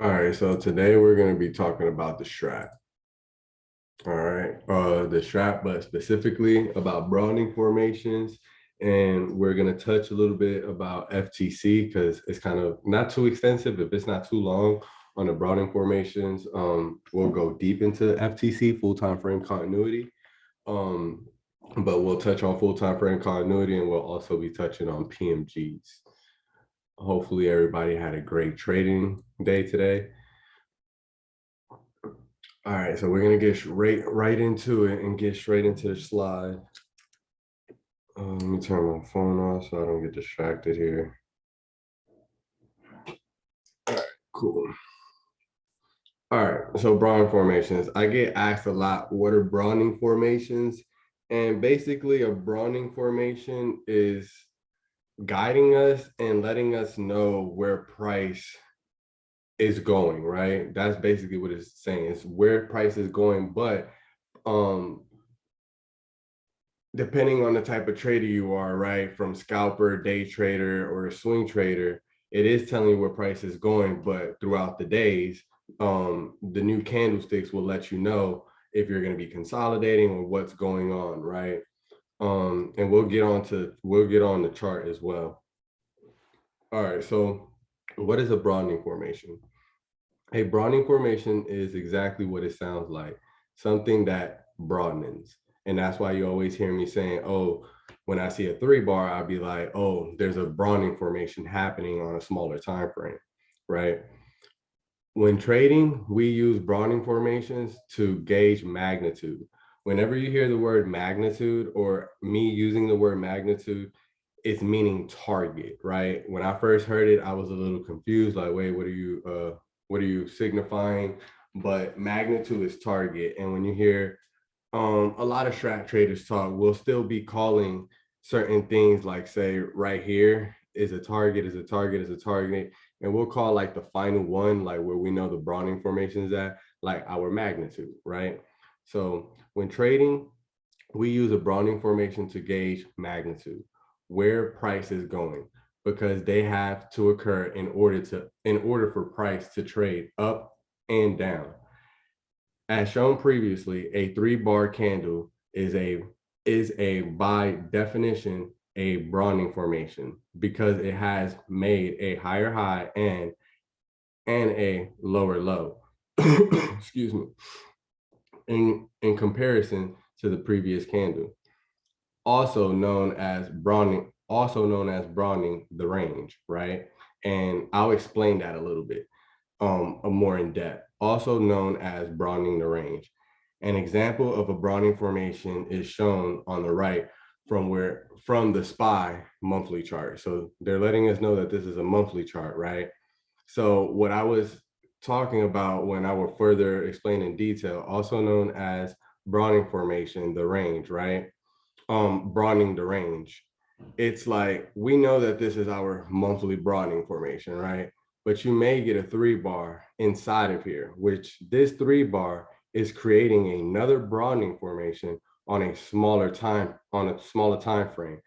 All right, so today we're going to be talking about the Strat. All right, the Strat, but specifically about Broadening formations. And we're going to touch a little bit about FTC because it's kind of not too extensive. If it's not too long on the Broadening formations, we'll go deep into FTC, full time frame continuity. Um, but we'll touch on full time frame continuity and we'll also be touching on PMGs. Hopefully, everybody had a great trading day today. All right, so we're gonna get right into it and get straight into the slide. Let me turn my phone off so I don't get distracted here. All right, cool. All right, so Broadening formations. I get asked a lot, what are Broadening formations? And basically, a Broadening formation is guiding us and letting us know where price is going, right? That's basically what it's saying. It's where price is going, but um depending on the type of trader you are, right? From scalper, day trader, or a swing trader, it is telling you where price is going. But throughout the days, the new candlesticks will let you know if you're going to be consolidating or what's going on, right? And we'll get on the chart as well. All right. So, what is a broadening formation? A broadening formation is exactly what it sounds like, something that broadens. And that's why you always hear me saying, oh, when I see a 3 bar, I'll be like, oh, there's a broadening formation happening on a smaller time frame, right? When trading, we use broadening formations to gauge magnitude. Whenever you hear the word magnitude or me using the word magnitude, it's meaning target, right? When I first heard it, I was a little confused, like, wait, what are you signifying? But magnitude is target. And when you hear a lot of strat traders talk, we'll still be calling certain things like, say, right here is a target, is a target, is a target. And we'll call like the final one, like where we know the Browning formation is at, like our magnitude, right? So when trading, we use a Browning formation to gauge magnitude, where price is going, because they have to occur in order for price to trade up and down. As shown previously, a 3 bar candle is a by definition a Browning formation because it has made a higher high and a lower low. Excuse me. In comparison to the previous candle, also known as Browning the range, right? And I'll explain that a little bit more in depth, also known as broadening the range. An example of a broadening formation is shown on the right from the SPY monthly chart. So they're letting us know that this is a monthly chart, right? So what I was talking about when I will further explain in detail, also known as broadening formation, the range, right? Broadening the range. It's like we know that this is our monthly broadening formation, right? But you may get a 3 bar inside of here, which this 3 bar is creating another broadening formation on a smaller time frame,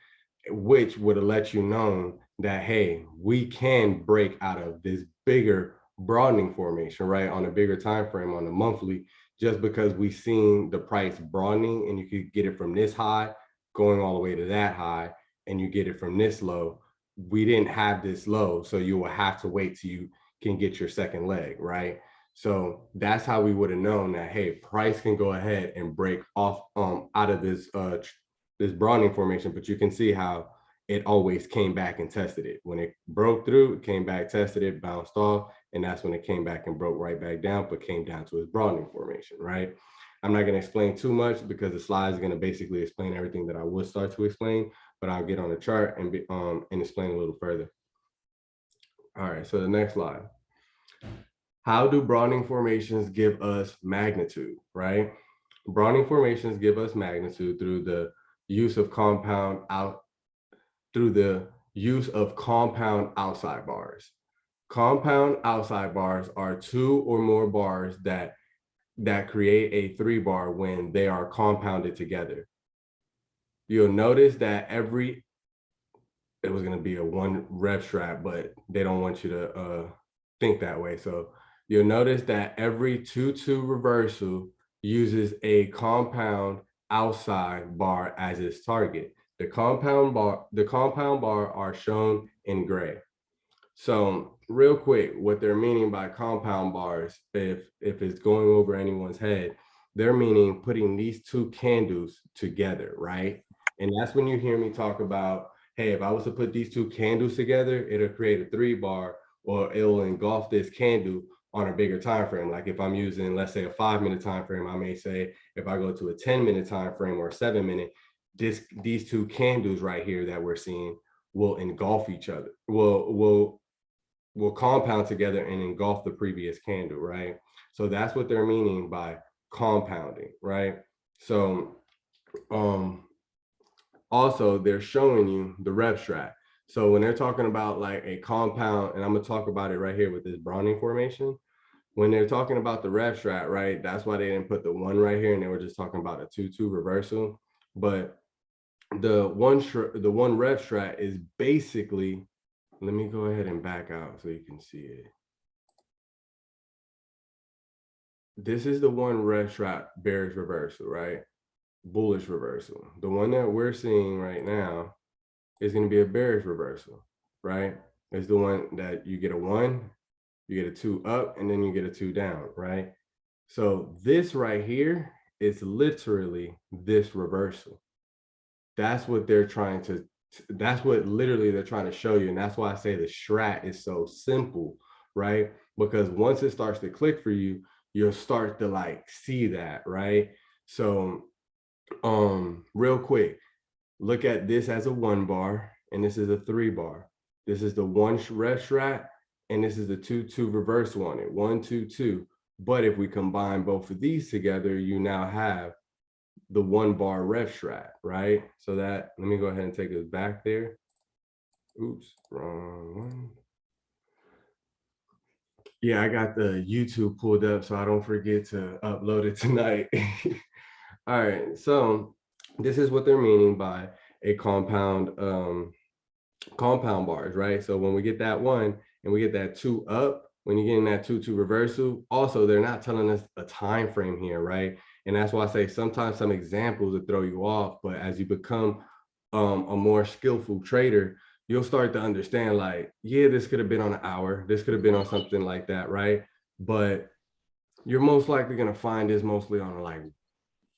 which would let you know that hey, we can break out of this bigger broadening formation, right? On a bigger time frame on the monthly, just because we've seen the price broadening and you could get it from this high going all the way to that high and you get it from this low. We didn't have this low, so you will have to wait till you can get your second leg, right? So that's how we would have known that hey, price can go ahead and break off out of this broadening formation, but you can see how it always came back and tested it. When it broke through, it came back, tested it, bounced off, and that's when it came back and broke right back down, but came down to its broadening formation, right? I'm not going to explain too much because the slide is going to basically explain everything that I would start to explain, but I'll get on the chart and explain a little further. All right, so the next slide. How do broadening formations give us magnitude, right? Broadening formations give us magnitude through the use of compound outside bars. Compound outside bars are 2 or more bars that create a 3 bar when they are compounded together. You'll notice that it was going to be a one rep strap, but they don't want you to think that way. So you'll notice that every 2-2 reversal uses a compound outside bar as its target. The compound bar are shown in gray. So real quick, what they're meaning by compound bars, if it's going over anyone's head, they're meaning putting these two candles together, right? And that's when you hear me talk about, hey, if I was to put these two candles together, it'll create a 3-bar, or it'll engulf this candle on a bigger time frame. Like if I'm using, let's say, a 5-minute time frame, I may say if I go to a 10-minute time frame or a 7-minute, these two candles right here that we're seeing will engulf each other, will compound together and engulf the previous candle, right? So that's what they're meaning by compounding, right? So also they're showing you the rev strat. So when they're talking about like a compound, and I'm gonna talk about it right here with this Broadening formation, when they're talking about the rev strat, right? That's why they didn't put the 1 right here, and they were just talking about a 2-2 reversal. But the one rev strat is basically, let me go ahead and back out so you can see it. This is the one rev strat bearish reversal, right? Bullish reversal. The one that we're seeing right now is going to be a bearish reversal, right? It's the one that you get a 1, you get a 2 up, and then you get a 2 down, right? So this right here is literally this reversal. That's what they're trying to, that's what literally they're trying to show you. And that's why I say the strat is so simple, right? Because once it starts to click for you, you'll start to like see that, right? So real quick, look at this as a 1 bar, and this is a 3 bar. This is the 1 rev strat, and this is the 2-2 reversal on it, 1 2 2. But if we combine both of these together, you now have the 1 bar rev strat, right? So that, let me go ahead and take us back there. Oops, wrong one. Yeah, I got the YouTube pulled up so I don't forget to upload it tonight. All right, so this is what they're meaning by a compound bars, right? So when we get that 1 and we get that 2 up, when you're getting that 2-2 reversal, also they're not telling us a time frame here, right? And that's why I say sometimes some examples will throw you off, but as you become a more skillful trader, you'll start to understand like, yeah, this could have been on an hour, this could have been on something like that, right? But you're most likely going to find this mostly on like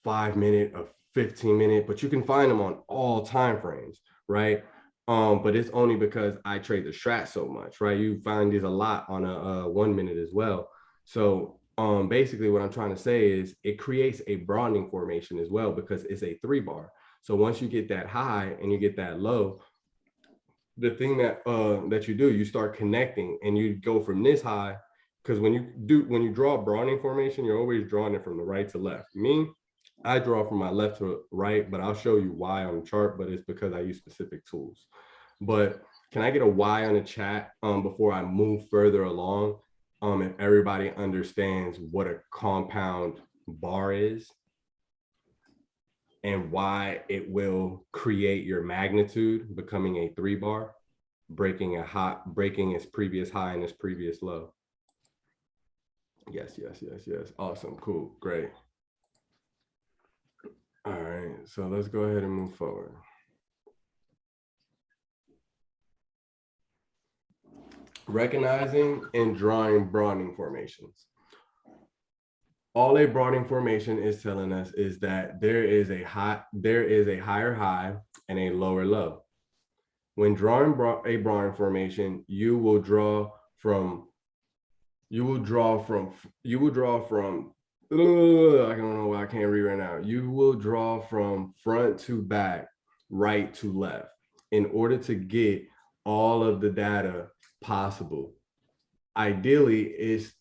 5-minute or 15-minute, but you can find them on all time frames, right? But it's only because I trade the strat so much, right? You find these a lot on a 1 minute as well. So basically what I'm trying to say is it creates a broadening formation as well, because it's a 3 bar. So once you get that high and you get that low, the thing that that you do, you start connecting and you go from this high, because when you draw a broadening formation, you're always drawing it from the right to left. Me, I draw from my left to right, but I'll show you why on the chart, but it's because I use specific tools. But can I get a why on the chat before I move further along? If everybody understands what a compound bar is and why it will create your magnitude becoming a 3 bar, breaking its previous high and its previous low. Yes. Awesome, cool, great. All right, so let's go ahead and move forward. Recognizing and drawing broadening formations. All a broadening formation is telling us is that there is a higher high and a lower low. When drawing a broadening formation, you will draw from I don't know why I can't read right now. You will draw from front to back, right to left, in order to get all of the data possible. Ideally, it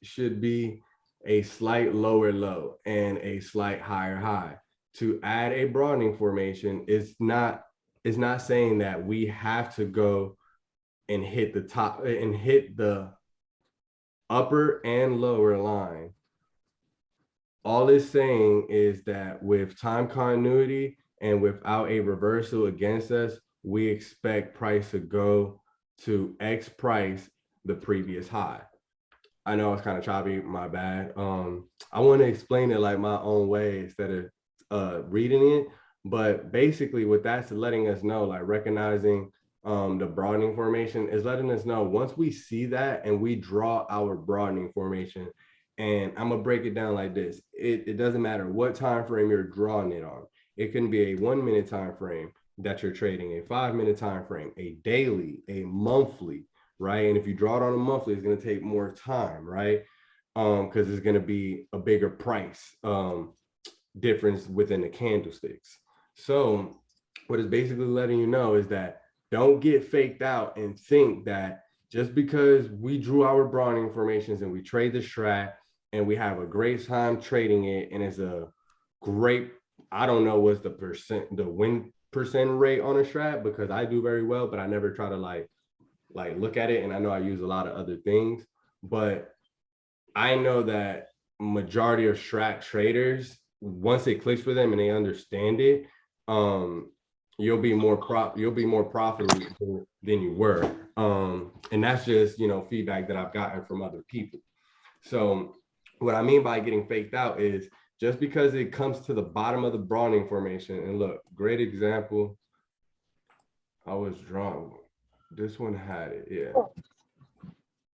should be a slight lower low and a slight higher high. To add a broadening formation is not saying that we have to go and hit the top and hit the upper and lower line. All it's saying is that with time continuity and without a reversal against us, we expect price to go to X price the previous high. I know it's kind of choppy, my bad. I want to explain it like my own way instead of reading it. But basically what that's letting us know, like recognizing the broadening formation is letting us know once we see that and we draw our broadening formation, and I'm gonna break it down like this. It doesn't matter what time frame you're drawing it on. It can be a 1 minute time frame that you're trading, a 5 minute time frame, a daily, a monthly, right? And if you draw it on a monthly, it's going to take more time, right? Because it's going to be a bigger price difference within the candlesticks. So what it's basically letting you know is that don't get faked out and think that just because we drew our broadening formations and we trade the strat and we have a great time trading it and it's a great, I don't know what's the win percent rate on a strat, because I do very well, but I never try to like look at it, and I know I use a lot of other things, but I know that majority of strat traders, once it clicks for them and they understand it, you'll be more profitable than you were. And that's just, you know, feedback that I've gotten from other people. So what I mean by getting faked out is just because it comes to the bottom of the broadening formation, and look, great example. I was drawing. This one had it, yeah.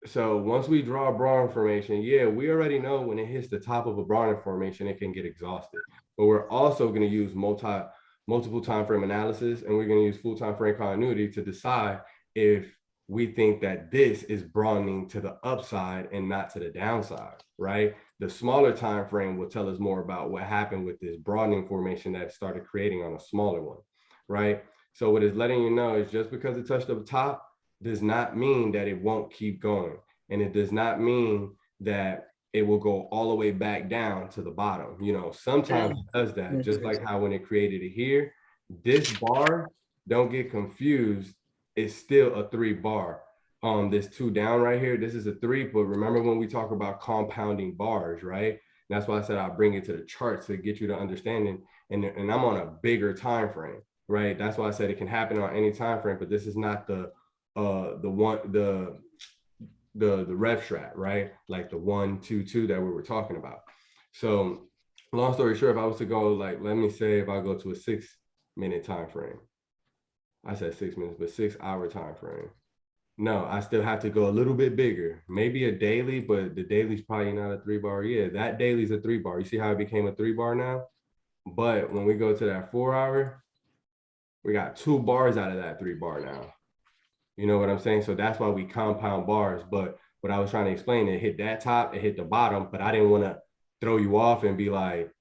So once we draw a broadening formation, yeah, we already know when it hits the top of a broadening formation, it can get exhausted. But we're also going to use multiple time frame analysis, and we're going to use full time frame continuity to decide if we think that this is broadening to the upside and not to the downside, right? The smaller time frame will tell us more about what happened with this broadening formation that it started creating on a smaller one, right? So what it's letting you know is just because it touched the top does not mean that it won't keep going. And it does not mean that it will go all the way back down to the bottom. You know, sometimes it does that, just like how when it created it here, this bar, don't get confused, it's still a 3 bar. This 2 down right here, this is a 3, but remember when we talk about compounding bars, right? That's why I said I'll bring it to the charts to get you to understanding. And I'm on a bigger time frame, right? That's why I said it can happen on any time frame, but this is not the rev strat, right? Like the 1, 2, 2 that we were talking about. So long story short, if I was to go, like, let me say if I go to a 6 minute time frame, I said 6 minutes, but 6 hour time frame. No, I still have to go a little bit bigger, maybe a daily, but the daily's probably not a 3 bar. Yeah, that daily's a 3 bar. You see how it became a 3 bar now? But when we go to that 4 hour, we got 2 bars out of that 3 bar now. You know what I'm saying? So that's why we compound bars. But what I was trying to explain, it hit that top, it hit the bottom, but I didn't want to throw you off and be like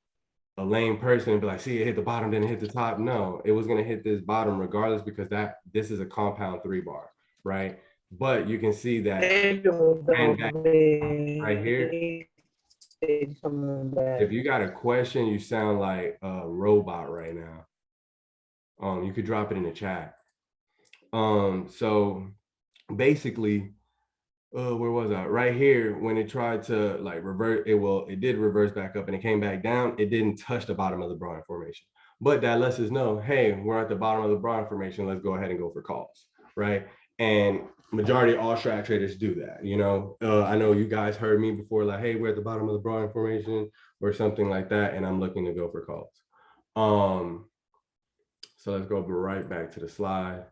a lame person and be like, see, it hit the bottom, then it hit the top. No, it was going to hit this bottom regardless, because this is a compound 3 bar, right? But you can see that right here. If you got a question, you sound like a robot right now. You could drop it in the chat. So basically, where was I? Right here, when it tried to like revert, it did reverse back up and it came back down. It didn't touch the bottom of the broadening formation, but that lets us know, hey, we're at the bottom of the broadening formation. Let's go ahead and go for calls, right? And majority of all strat traders do that. You know, I know you guys heard me before, like, hey, we're at the bottom of the broadening formation or something like that, and I'm looking to go for calls. So let's go right back to the slide.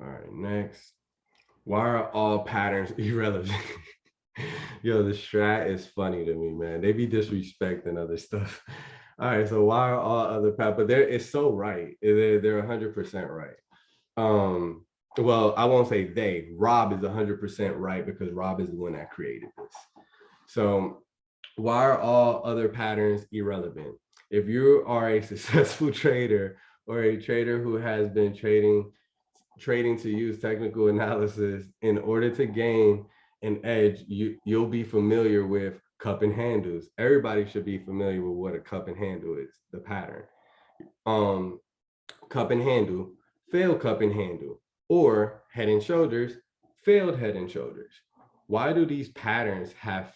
All right, next. Why are all patterns irrelevant? Yo, the strat is funny to me, man. They be disrespecting other stuff. All right, so why are all other patterns? But it's so right. They're 100% right. Well, I won't say they. Rob is 100% right, because Rob is the one that created this. So why are all other patterns irrelevant? If you are a successful trader or a trader who has been trading to use technical analysis in order to gain an edge, you'll be familiar with cup and handles. Everybody should be familiar with what a cup and handle is, the pattern. Cup and handle, failed cup and handle, or head and shoulders, failed head and shoulders. Why do these patterns have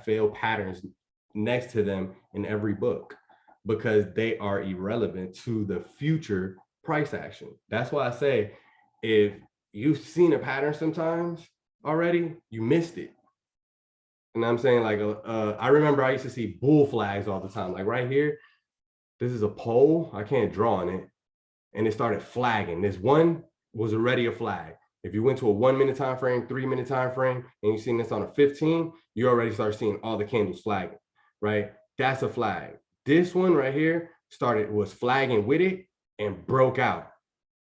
failed patterns next to them in every book? because they are irrelevant to the future price action. That's why I say, if you've seen a pattern sometimes already, you missed it. And I'm saying, like, I remember I used to see bull flags all the time. Like right here, this is a pole. I can't draw on it. And it started flagging. This one was already a flag. If you went to a 1 minute time frame, 3 minute time frame, and you seen this on a 15, you already start seeing all the candles flagging, right? That's a flag. This one right here was flagging with it and broke out.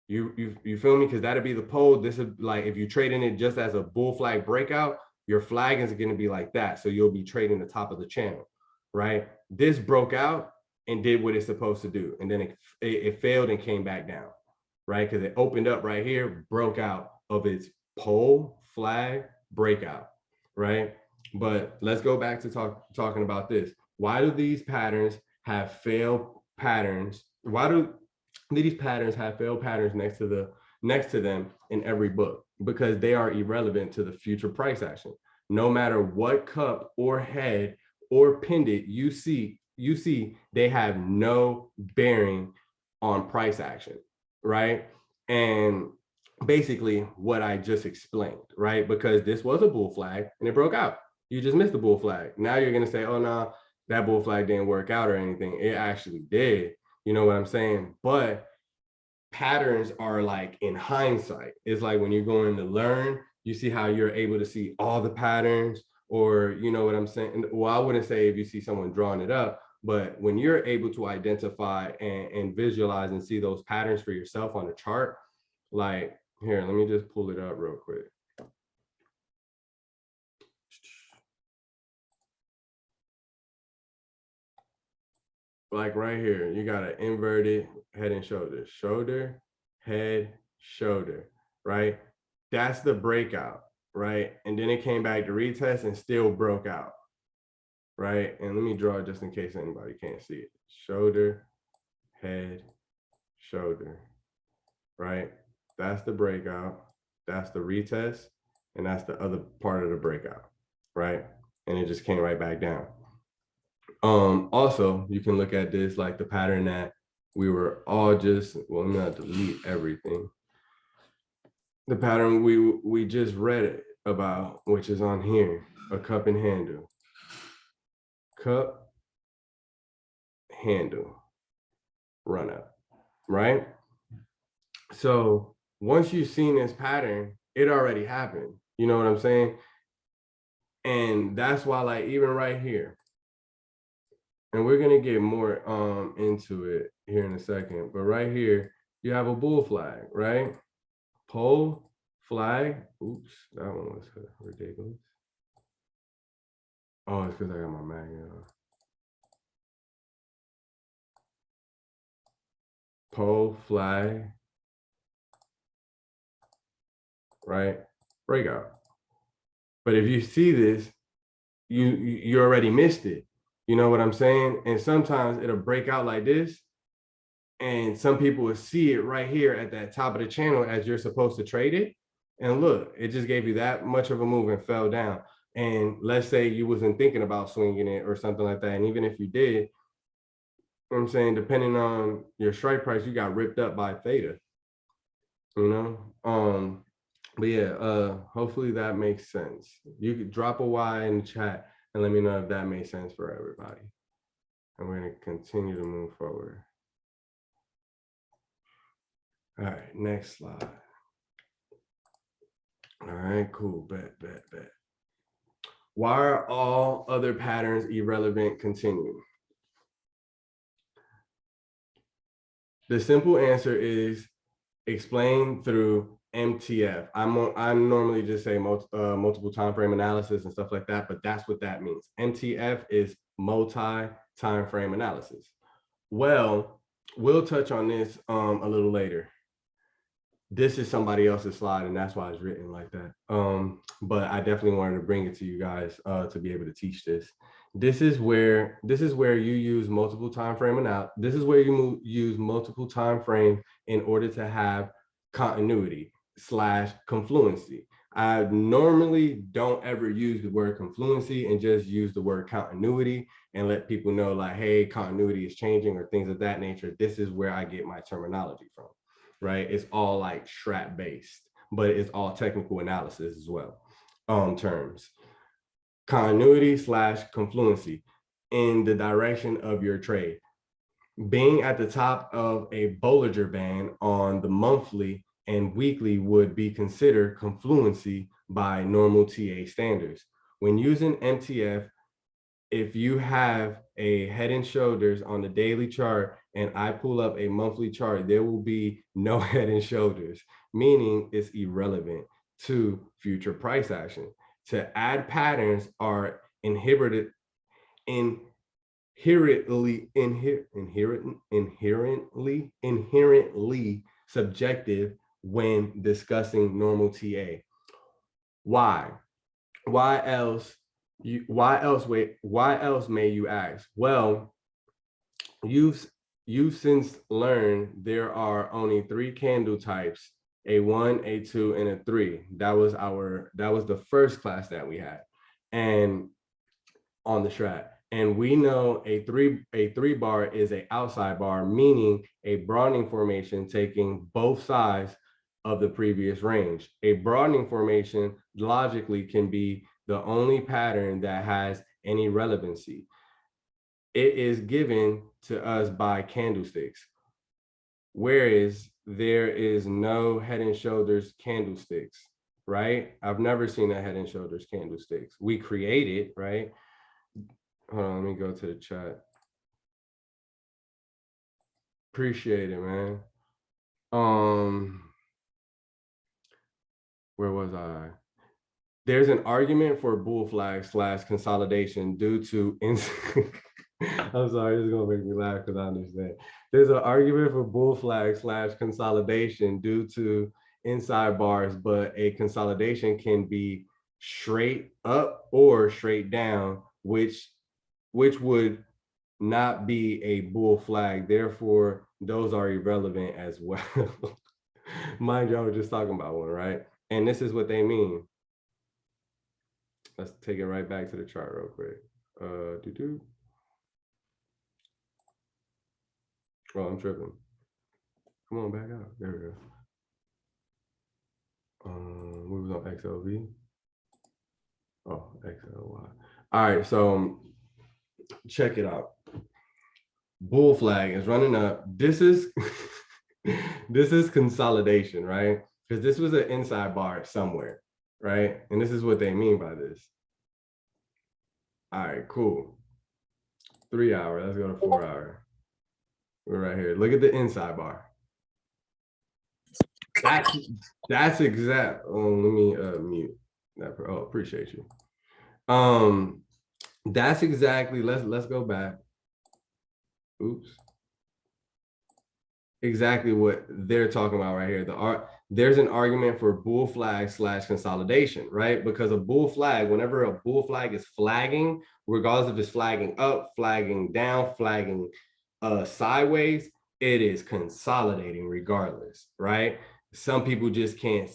You feel me? Because that'd be the pole. This is like, if you trading it just as a bull flag breakout, your flag is going to be like that. So you'll be trading the top of the channel, right? This broke out and did what it's supposed to do. And then it failed and came back down, right? Because it opened up right here, broke out of its pole flag breakout, right? But let's go back to talking about this. Why do these patterns have failed patterns? Why do these patterns have failed patterns next to them in every book? Because they are irrelevant to the future price action. No matter what cup or head or pendant you see, they have no bearing on price action, right? And basically what I just explained, right? Because this was a bull flag and it broke out. You just missed the bull flag. Now you're going to say, oh no, that bull flag didn't work out or anything. It actually did. You know what I'm saying? But patterns are like, in hindsight, it's like when you're going to learn, you see how you're able to see all the patterns, or you know what I'm saying? Well, I wouldn't say if you see someone drawing it up, but when you're able to identify and visualize and see those patterns for yourself on the chart, like here, let me just pull it up real quick. Like right here, you got an inverted head and shoulder, shoulder, head, shoulder, right? That's the breakout, right? And then it came back to retest and still broke out, right? And let me draw it just in case anybody can't see it. Shoulder, head, shoulder, right? That's the breakout, that's the retest, and that's the other part of the breakout, right? And it just came right back down. Also, you can look at this like the pattern that we were all just, well, I'm gonna delete everything. The pattern we just read it about, which is on here, a cup and handle. Cup, handle, run up, right? So once you've seen this pattern, it already happened. You know what I'm saying? And that's why, like, even right here, and we're gonna get more into it here in a second, but right here, you have a bull flag, right? Pole, flag. Oops, that one was ridiculous. Oh, it's because I got my magnet on. Pole, flag, right? Breakout. But if you see this, you already missed it. You know what I'm saying? And sometimes it'll break out like this, and some people will see it right here at that top of the channel as you're supposed to trade it. And look, it just gave you that much of a move and fell down. And let's say you wasn't thinking about swinging it or something like that. And even if you did, you know what I'm saying, depending on your strike price, you got ripped up by theta, you know? But yeah, hopefully that makes sense. You could drop a Y in the chat and let me know if that makes sense for everybody. And we're gonna continue to move forward. All right, next slide. All right, cool, bet. Why are all other patterns irrelevant? Continue. The simple answer is explained through MTF. I'm normally just say multiple time frame analysis and stuff like that, but that's what that means. MTF is multi time frame analysis. Well, we'll touch on this a little later. This is somebody else's slide, and that's why it's written like that. But I definitely wanted to bring it to you guys to be able to teach this. This is where you use multiple time frame analysis. This is where you use multiple time frame in order to have continuity / confluency. I normally don't ever use the word confluency and just use the word continuity and let people know like, hey, continuity is changing or things of that nature. This is where I get my terminology from, right? It's all like Strat based, but it's all technical analysis as well. Terms. Continuity slash confluency in the direction of your trade. Being at the top of a Bollinger Band on the monthly and weekly would be considered confluency by normal TA standards. When using MTF, if you have a head and shoulders on the daily chart and I pull up a monthly chart, there will be no head and shoulders, meaning it's irrelevant to future price action. To add patterns are inherited in inherently subjective when discussing normal TA. Why? Why else? Why else may you ask? Well, you've since learned there are only 3 candle types: a 1, a 2, and a 3. That was the first class that we had, and on the strat. And we know a three bar is an outside bar, meaning a broadening formation taking both sides of the previous range. A broadening formation logically can be the only pattern that has any relevancy. It is given to us by candlesticks, whereas there is no head and shoulders candlesticks, right? I've never seen a head and shoulders candlesticks. We create it, right? Hold on, let me go to the chat. Appreciate it, man. Where was I? There's an argument for bull flag / consolidation due to I'm sorry, this is gonna make me laugh because I understand. There's an argument for bull flag / consolidation due to inside bars, but a consolidation can be straight up or straight down, which would not be a bull flag. Therefore, those are irrelevant as well. Mind you, I was just talking about one, right? And this is what they mean. Let's take it right back to the chart real quick. Oh, I'm tripping. Come on, back out. There we go. We was on XLV. Oh, XLY. All right, so check it out. Bull flag is running up. This is this is consolidation, right? Because this was an inside bar somewhere, right? And this is what they mean by this. All right, cool. 3 hour. Let's go to 4 hour. We're right here. Look at the inside bar. That's exact. Oh, let me mute that. Oh, appreciate you. That's exactly. Let's go back. Oops. Exactly what they're talking about right here. There's an argument for bull flag / consolidation, right? Because a bull flag, whenever a bull flag is flagging, regardless if it's flagging up, flagging down, flagging sideways, it is consolidating regardless, right? Some people just can't.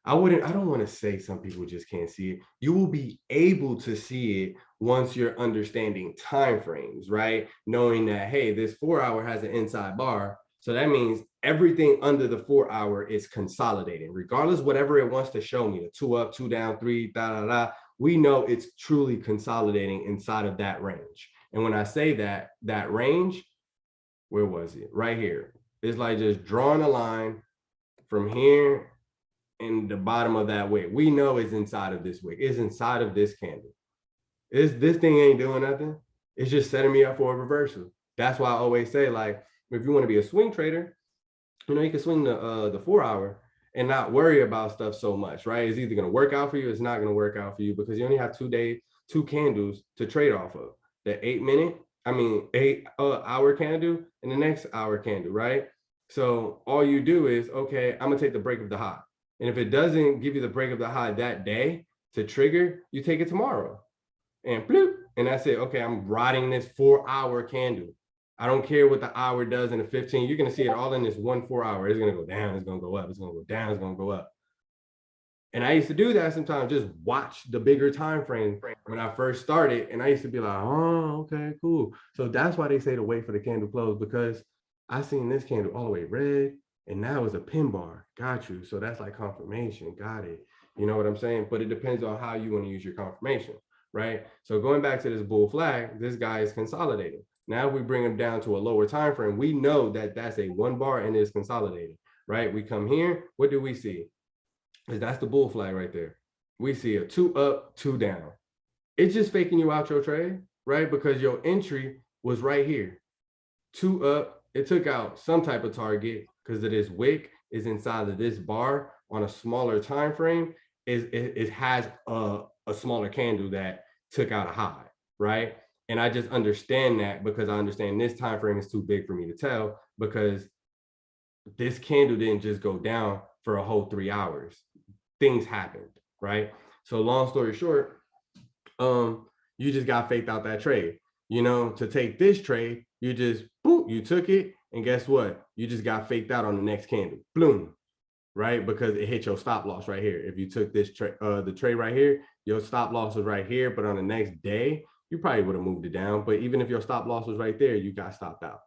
I don't want to say some people just can't see it. You will be able to see it once you're understanding time frames, right? Knowing that, hey, this 4 hour has an inside bar. So that means everything under the 4 hour is consolidating, regardless, whatever it wants to show me, the 2 up, 2 down, 3, da, da, da. We know it's truly consolidating inside of that range. And when I say that range, where was it? Right here. It's like just drawing a line from here in the bottom of that wick. We know it's inside of this wick. It's inside of this candle. This thing ain't doing nothing. It's just setting me up for a reversal. That's why I always say, like, if you want to be a swing trader, you know, you can swing the 4 hour and not worry about stuff so much, right? It's either going to work out for you, it's not going to work out for you, because you only have 2 candles to trade off of. The 8 hour candle and the next hour candle, right? So all you do is, okay, I'm gonna take the break of the high. And if it doesn't give you the break of the high that day to trigger, you take it tomorrow. And bloop, and that's it. Okay, I'm riding this 4 hour candle. I don't care what the hour does in the 15. You're gonna see it all in this 1 4 hour. It's gonna go down, it's gonna go up, it's gonna go down, it's gonna go up. And I used to do that sometimes, just watch the bigger time frame when I first started. And I used to be like, oh, okay, cool. So that's why they say to wait for the candle close, because I seen this candle all the way red and now it's a pin bar. Got you. So that's like confirmation. Got it. You know what I'm saying? But it depends on how you want to use your confirmation, right? So going back to this bull flag, this guy is consolidating. Now we bring him down to a lower time frame. We know that that's a 1 bar and is consolidating, right? We come here. What do we see? Is that's the bull flag right there. We see a 2 up, 2 down. It's just faking you out your trade, right? Because your entry was right here. 2 up, it took out some type of target because of this wick is inside of this bar on a smaller time frame. It has a smaller candle that took out a high, right? And I just understand that because I understand this time frame is too big for me to tell, because this candle didn't just go down for a whole 3 hours. Things happened, right? So long story short, you just got faked out that trade. You know, to take this trade, you just boom, you took it, and guess what? You just got faked out on the next candle. Boom, right? Because it hit your stop loss right here. If you took this trade, the trade right here, your stop loss was right here, but on the next day, you probably would have moved it down. But even if your stop loss was right there, you got stopped out,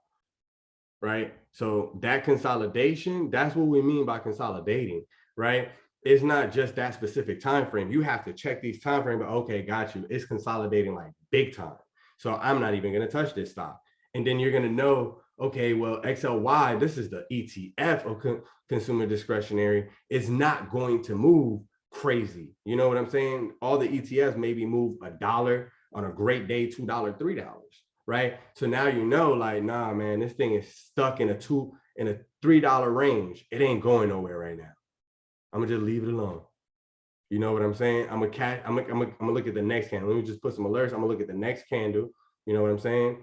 right? So that consolidation, that's what we mean by consolidating, right? It's not just that specific time frame. You have to check these time frames, but okay, got you. It's consolidating like big time. So I'm not even going to touch this stock. And then you're going to know, okay, well, XLY, this is the ETF of consumer discretionary, is not going to move crazy. You know what I'm saying? All the ETFs maybe move $1 on a great day, $2, $3, right? So now you know, like, nah, man, this thing is stuck in a $3 range. It ain't going nowhere right now. I'm gonna just leave it alone. You know what I'm saying? I'm gonna look at the next candle. Let me just put some alerts. I'm gonna look at the next candle. You know what I'm saying?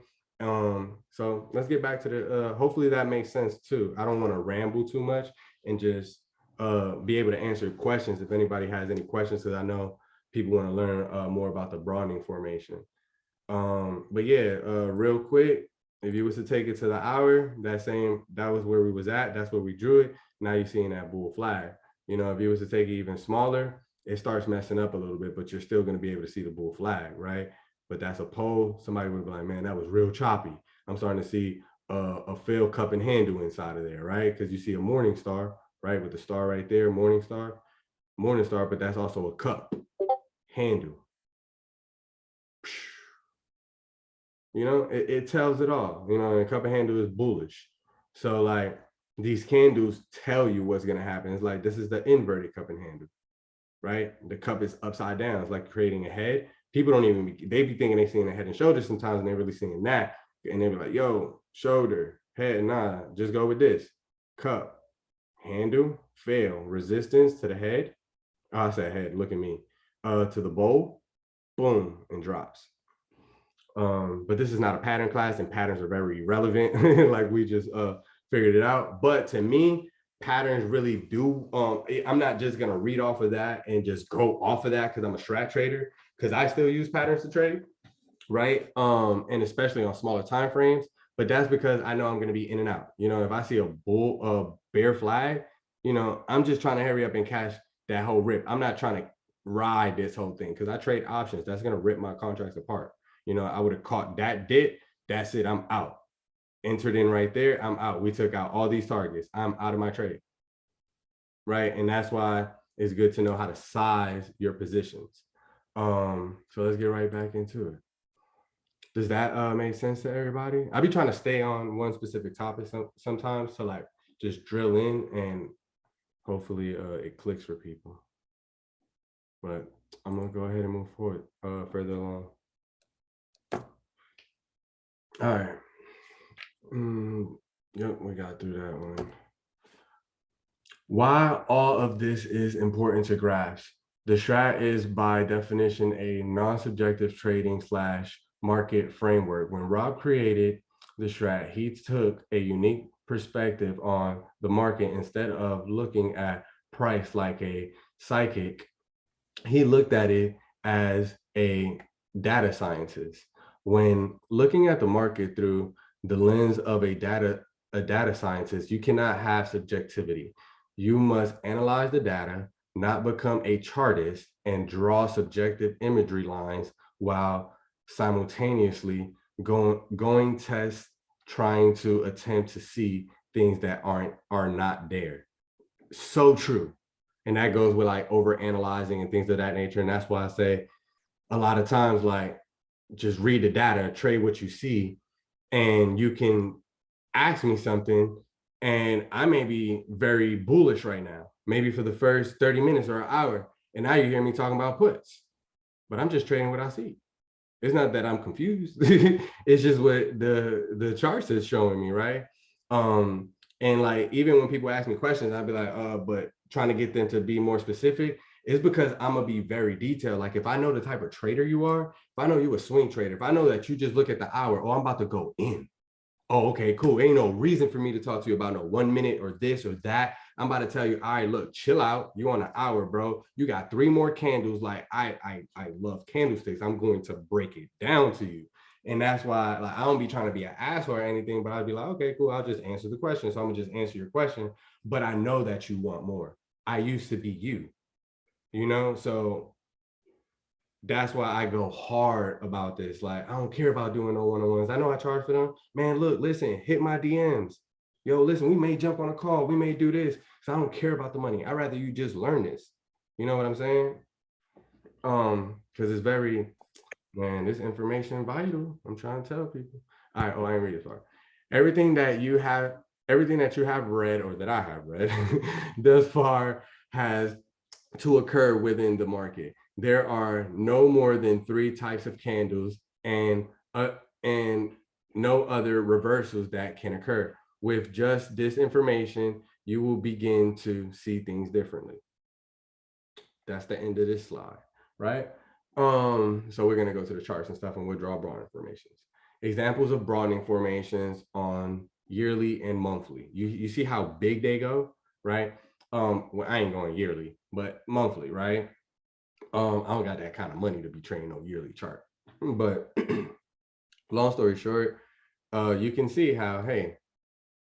So let's get back to the, hopefully that makes sense too. I don't want to ramble too much and just be able to answer questions if anybody has any questions, because I know people want to learn more about the broadening formation. But yeah, real quick, if you was to take it to the hour, that was where we was at. That's where we drew it. Now you're seeing that bull flag. You know, if you was to take it even smaller, it starts messing up a little bit, but you're still going to be able to see the bull flag, right? But that's a pole. Somebody would be like, man, that was real choppy. I'm starting to see a failed cup and handle inside of there, right? Because you see a morning star, right? With the star right there, morning star, but that's also a cup handle. You know, it tells it all. You know, and a cup and handle is bullish. So like, these candles tell you what's going to happen. It's like, this is the inverted cup and handle, right? The cup is upside down. It's like creating a head. People don't even, they be thinking they're seeing a head and shoulders sometimes, and they're really seeing that. And they be like, yo, shoulder, head, nah, just go with this. Cup, handle, fail, resistance to the head. Oh, I said head, look at me. To the bowl, boom, and drops. But this is not a pattern class, and patterns are very irrelevant. Like we just figured it out. But to me, patterns really do. I'm not just gonna read off of that and just go off of that because I'm a strat trader, because I still use patterns to trade, right? And especially on smaller time frames. But that's because I know I'm gonna be in and out. You know, if I see a bear flag, you know, I'm just trying to hurry up and cash that whole rip. I'm not trying to ride this whole thing because I trade options. That's gonna rip my contracts apart. You know, I would have caught that dip. That's it. I'm out. Entered in right there. I'm out. We took out all these targets. I'm out of my trade. Right. And that's why it's good to know how to size your positions. So let's get right back into it. Does that make sense to everybody? I be trying to stay on one specific topic sometimes to like just drill in, and hopefully it clicks for people. But I'm gonna go ahead and move forward further along. All right. Yep, we got through that one. Why all of this is important to grasp. The strat is by definition a non-subjective trading / market framework. When Rob created the strat, he took a unique perspective on the market. Instead of looking at price like a psychic, he looked at it as a data scientist. When looking at the market through the lens of a data scientist, you cannot have subjectivity. You must analyze the data, not become a chartist and draw subjective imagery lines while simultaneously going test, trying to attempt to see things that are not there. So true. And that goes with like over analyzing and things of that nature. And that's why I say a lot of times, like, just read the data, trade what you see, and you can ask me something and I may be very bullish right now, maybe for the first 30 minutes or an hour. And now you hear me talking about puts, but I'm just trading what I see. It's not that I'm confused. It's just what the charts is showing me, right? And like, even when people ask me questions, I'd be like, but trying to get them to be more specific is because I'm gonna be very detailed. Like, if I know the type of trader you are, if I know you a swing trader, if I know that you just look at the hour, oh, I'm about to go in. Oh, okay, cool. Ain't no reason for me to talk to you about no 1 minute or this or that. I'm about to tell you, all right, look, chill out. You on an hour, bro. You got 3 more candles. Like, I love candlesticks. I'm going to break it down to you. And that's why, like, I don't be trying to be an asshole or anything, but I'd be like, okay, cool. I'll just answer the question. So I'm gonna just answer your question. But I know that you want more. I used to be you, So that's why I go hard about this. Like, I don't care about doing no one-on-ones. I know I charge for them. Man, look, listen, hit my DMs. Yo, listen, we may jump on a call. We may do this. So I don't care about the money. I'd rather you just learn this. You know what I'm saying? Because it's very, man, this information vital. I'm trying to tell people. All right, I ain't read it far. Everything that you have read or that I have read thus far has to occur within the market. There are no more than 3 types of candles and no other reversals that can occur. With just this information, you will begin to see things differently. That's the end of this slide, right? So we're gonna go to the charts and stuff, and we'll draw broadening formations. Examples of broadening formations on yearly and monthly. You see how big they go, right? Well, I ain't going yearly, but monthly, right? I don't got that kind of money to be trading on yearly chart. But long story short, you can see how, hey,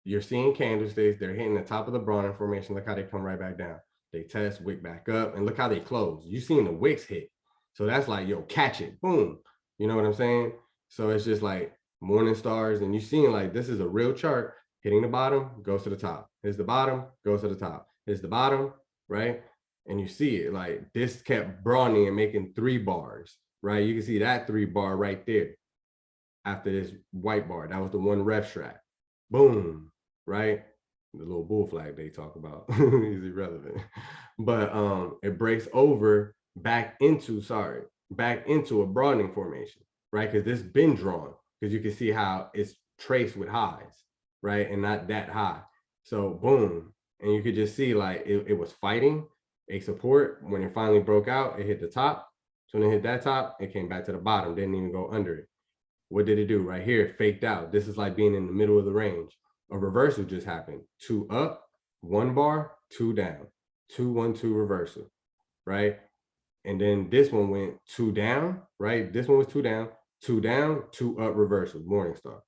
you're seeing candlesticks, they're hitting the top of the broadening formation. Look how they come right back down. They test, wick back up, and look how they close. You seen the wicks hit. So that's like, yo, catch it, boom. You know what I'm saying? So it's just like morning stars, and you're seeing like this is a real chart. Hitting the bottom, goes to the top. Hits the bottom, goes to the top. Hits the bottom, right? And you see it like this kept broadening and making 3 bars, right? You can see that 3 bar right there after this white bar. That was the one ref strat. Boom, right? The little bull flag they talk about is irrelevant. But it breaks over back into a broadening formation, right? Because this been drawn, because you can see how it's traced with highs, right? And not that high. So boom. And you could just see like it was fighting a support. When it finally broke out, it hit the top. So when it hit that top, it came back to the bottom, didn't even go under it. What did it do? Right here, faked out. This is like being in the middle of the range. A reversal just happened. 2 up, 1 bar, 2 down, 2, 1, 2 reversal, right? And then this one went 2 down, right? This one was 2 down, 2 up reversal, morning star.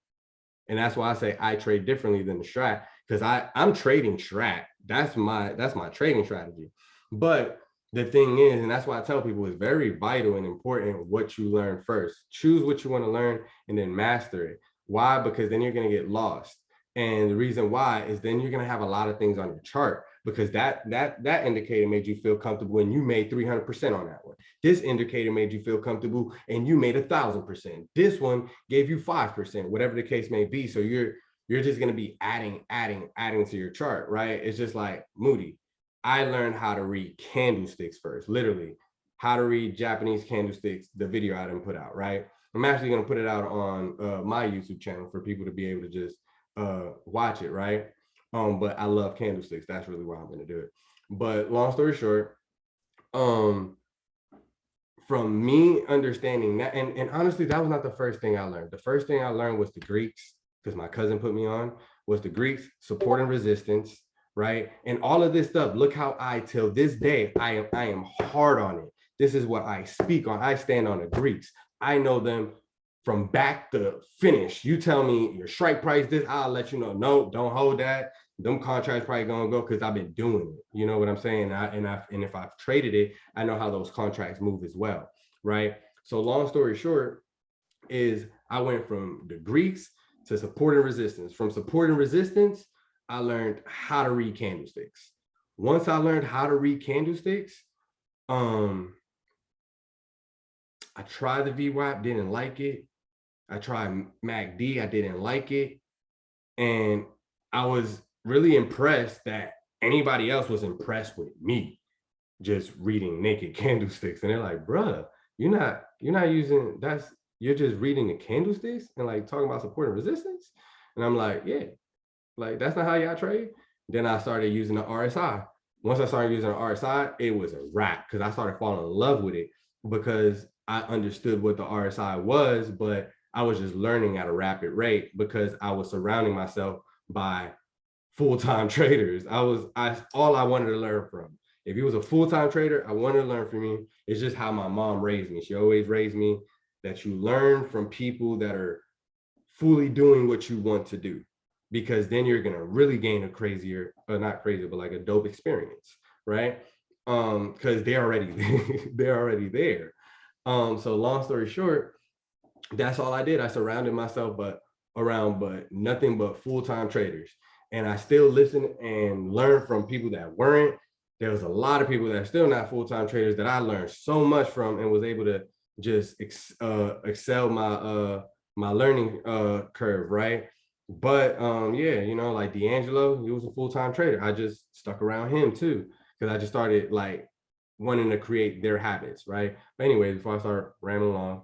And that's why I say I trade differently than the strat, because I'm trading strat. That's my trading strategy. But the thing is, and that's why I tell people, it's very vital and important what you learn first. Choose what you want to learn and then master it. Why? Because then you're going to get lost. And the reason why is then you're going to have a lot of things on your chart, because that indicator made you feel comfortable and you made 300% on that one. This indicator made you feel comfortable and you made 1,000%. This one gave you 5%, whatever the case may be. So you're just going to be adding to your chart, right? It's just like Moody. I learned how to read candlesticks first, literally how to read Japanese candlesticks, the video I didn't put out, right? I'm actually going to put it out on my YouTube channel for people to be able to just watch it, right? But I love candlesticks. That's really why I'm going to do it. But long story short, from me understanding that, and honestly, that was not the first thing I learned. The first thing I learned was the Greeks, because my cousin put me on, was the Greeks, support and resistance, right? And all of this stuff. Look how till this day, I am hard on it. This is what I speak on. I stand on the Greeks. I know them from back to finish. You tell me your strike price this, I'll let you know. No, don't hold that. Them contracts probably gonna go because I've been doing it. You know what I'm saying? And if I've traded it, I know how those contracts move as well, right? So long story short is I went from the Greeks to support and resistance. From support and resistance, I learned how to read candlesticks. Once I learned how to read candlesticks, I tried the VWAP, didn't like it. I tried MACD, I didn't like it. And I was really impressed that anybody else was impressed with me just reading naked candlesticks. And they're like, bruh, you're not using, you're just reading the candlesticks and like talking about support and resistance. And I'm like, yeah, like that's not how y'all trade. Then I started using the RSI. Once I started using the RSI, it was a wrap because I started falling in love with it because I understood what the RSI was, but I was just learning at a rapid rate because I was surrounding myself by full-time traders. All I wanted to learn from. If he was a full-time trader, I wanted to learn from him. It's just how my mom raised me. She always raised me that you learn from people that are fully doing what you want to do, because then you're gonna really gain a crazier, or not crazy, but like a dope experience, right? Because they're already they're already there. So long story short, that's all I did. I surrounded myself but nothing but full-time traders. And I still listen and learn from people that weren't. There was a lot of people that are still not full-time traders that I learned so much from and was able to just excel my learning curve, right? But yeah, you know, like D'Angelo, he was a full-time trader. I just stuck around him too, because I just started like wanting to create their habits, right? But anyway, before I start rambling on,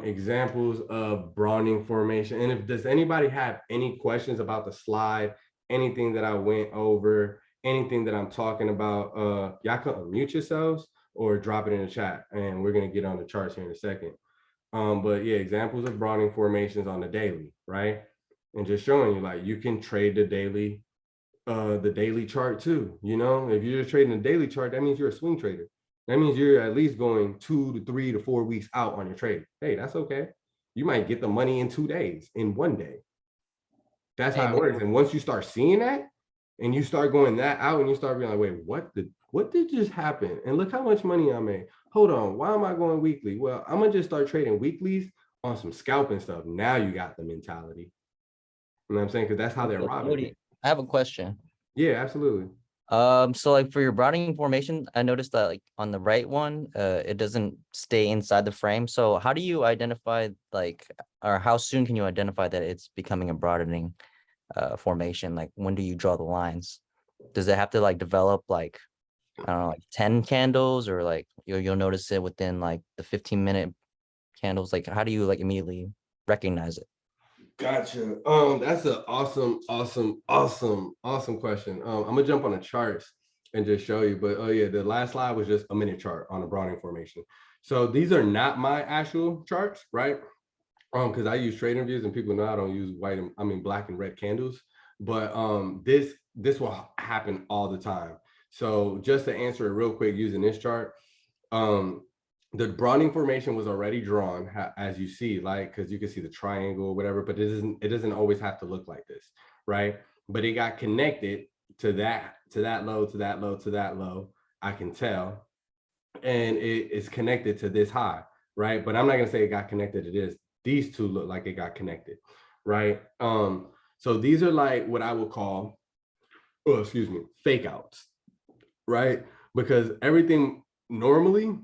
examples of broadening formation. And if does anybody have any questions about the slide, anything that I went over, anything that I'm talking about, y'all can unmute yourselves or drop it in the chat, and we're gonna get on the charts here in a second. But yeah, examples of broadening formations on the daily, right? And just showing you like you can trade the daily chart too. You know, if you're trading a daily chart, that means you're a swing trader. That means you're at least going 2 to 3 to 4 weeks out on your trade. Hey, that's okay. You might get the money in 2 days, in 1 day. That's how it works. And once you start seeing that and you start going that out and you start being like, wait, what did just happen? And look how much money I made. Hold on, why am I going weekly? Well, I'm gonna just start trading weeklies on some scalping stuff. Now you got the mentality. You know what I'm saying? Because that's how they're robbing. I have a question. Yeah, absolutely. So like for your broadening formation, I noticed that like on the right one, it doesn't stay inside the frame. So how do you identify like, or how soon can you identify that it's becoming a broadening formation? Like when do you draw the lines? Does it have to like develop like, I don't know, like 10 candles, or like you'll notice it within like the 15-minute candles? Like how do you like immediately recognize it? Gotcha. That's an awesome question. I'm gonna jump on the charts and just show you. But oh yeah, the last slide was just a minute chart on a broadening formation. So these are not my actual charts, right? Because I use trading views and people know I don't use black and red candles. But this will happen all the time. So just to answer it real quick using this chart, the broadening formation was already drawn, as you see, like, because you can see the triangle or whatever, but it doesn't always have to look like this, right? But it got connected to that low, to that low, to that low, I can tell. And it is connected to this high, right? But I'm not gonna say it got connected to this. These two look like it got connected, right? So these are like what I would call, fake outs, right? Because everything normally,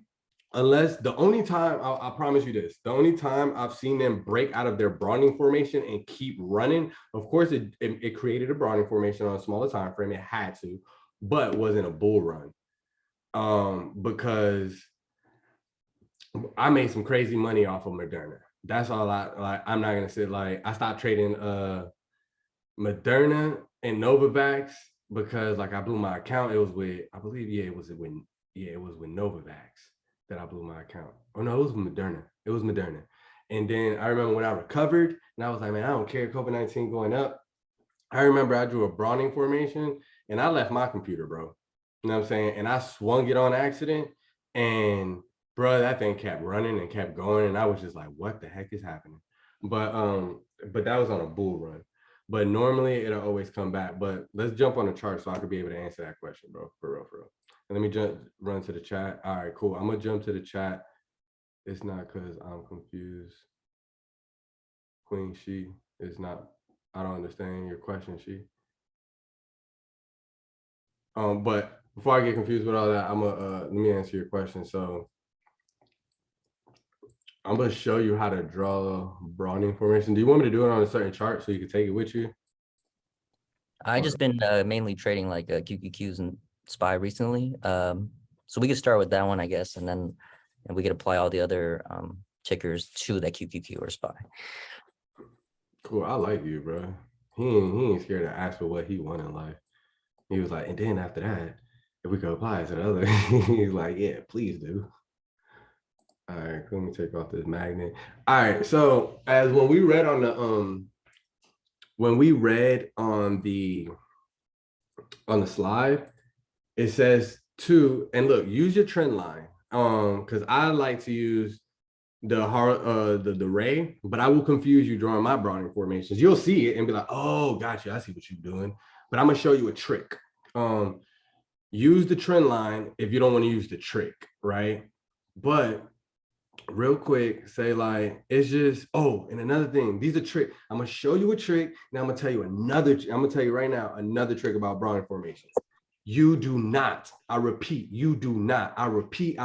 unless the only time, I promise you this, the only time I've seen them break out of their broadening formation and keep running, of course, it created a broadening formation on a smaller time frame. It had to, but wasn't a bull run. Because I made some crazy money off of Moderna. That's all I'm not gonna say, like, I stopped trading Moderna and Novavax because like I blew my account. It was with, I believe, it was with Novavax that I blew my account. Oh no, it was Moderna. It was Moderna. And then I remember when I recovered and I was like, man, I don't care, COVID-19 going up. I remember I drew a broadening formation and I left my computer, bro. You know what I'm saying? And I swung it on accident and bro, that thing kept running and kept going, and I was just like, what the heck is happening? But that was on a bull run. But normally it'll always come back. But let's jump on the chart so I could be able to answer that question, bro. For real, for real. And let me run to the chat. All right, cool. I'm gonna jump to the chat. It's not because I'm confused. Queen She is not. I don't understand your question, She. But before I get confused with all that, I'm gonna let me answer your question. So I'm gonna show you how to draw Broadening formation. Do you want me to do it on a certain chart so you can take it with you? I just been mainly trading like QQQs and SPY recently. So we could start with that one, I guess, and then we could apply all the other tickers to that QQQ or SPY. Cool. I like you, bro. He ain't scared to ask for what he want in life. He was like, and then after that, if we could apply it to the other, he's like, yeah, please do. All right, let me take off this magnet. All right, so as when we read on the slide, it says two, and look, use your trend line. Because I like to use the ray, but I will confuse you drawing my Broadening formations. You'll see it and be like, oh, gotcha, I see what you're doing. But I'm gonna show you a trick. Use the trend line if you don't want to use the trick, right? But real quick, say like it's just and another thing, these are tricks. I'm gonna show you a trick. Now I'm gonna tell you right now another trick about Broadening formations. You do not, I repeat, you do not, I repeat,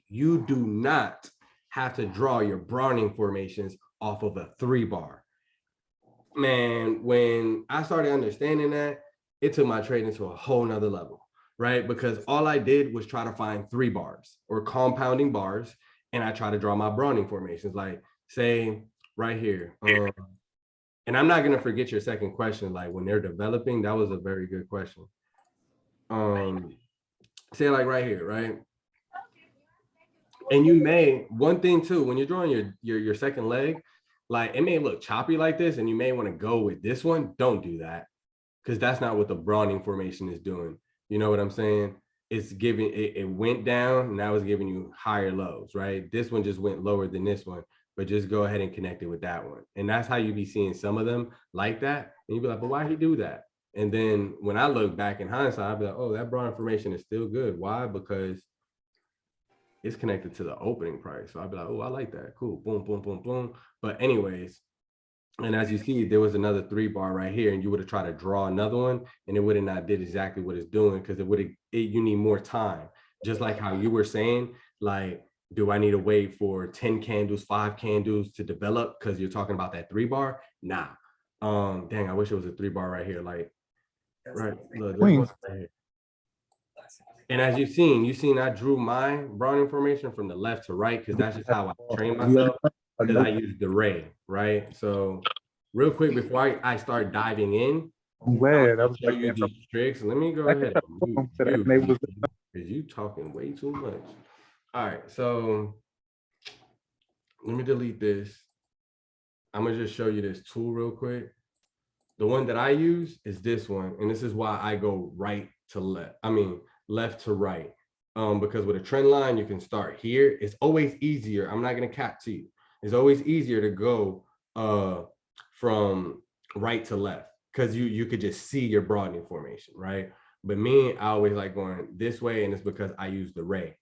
you do not have to draw your Broadening formations off of a 3-bar. Man, when I started understanding that, it took my trading to a whole nother level, right? Because all I did was try to find 3 bars or compounding bars, and I try to draw my Broadening formations, like say right here. And I'm not gonna forget your second question, like when they're developing, that was a very good question. Say like right here, right? And you may, one thing too, when you're drawing your second leg, like it may look choppy like this, and you may want to go with this one. Don't do that, because that's not what the Broadening formation is doing. You know what I'm saying? It's giving it went down, now it's giving you higher lows, right? This one just went lower than this one, but just go ahead and connect it with that one. And that's how you be seeing some of them like that. And you be like, but why did he do that? And then when I look back in hindsight, I'll be like, oh, that Broadening formation is still good. Why? Because it's connected to the opening price. So I'd be like, oh, I like that. Cool. Boom, boom, boom, boom. But anyways, and as you see, there was another 3-bar right here, and you would have tried to draw another one, and it would have not did exactly what it's doing, because you need more time. Just like how you were saying, like, do I need to wait for 10 candles, 5 candles to develop? Because you're talking about that 3-bar. Nah. Dang, I wish it was a 3-bar right here. Like, right, look, this one right here. And as you've seen I drew my Broadening formation from the left to right, because that's just how I train myself, because I use the ray, right? So real quick, before I start diving in, I'm glad I was show you these tricks. Let me go ahead and mute you, because you talking way too much. All right, so let me delete this. I'm gonna just show you this tool real quick. The one that I use is this one, and this is why I go right to left. I mean, left to right. Because with a trend line, you can start here. It's always easier. I'm not gonna cap to you. It's always easier to go from right to left, because you could just see your Broadening formation, right? But me, I always like going this way, and it's because I use the ray.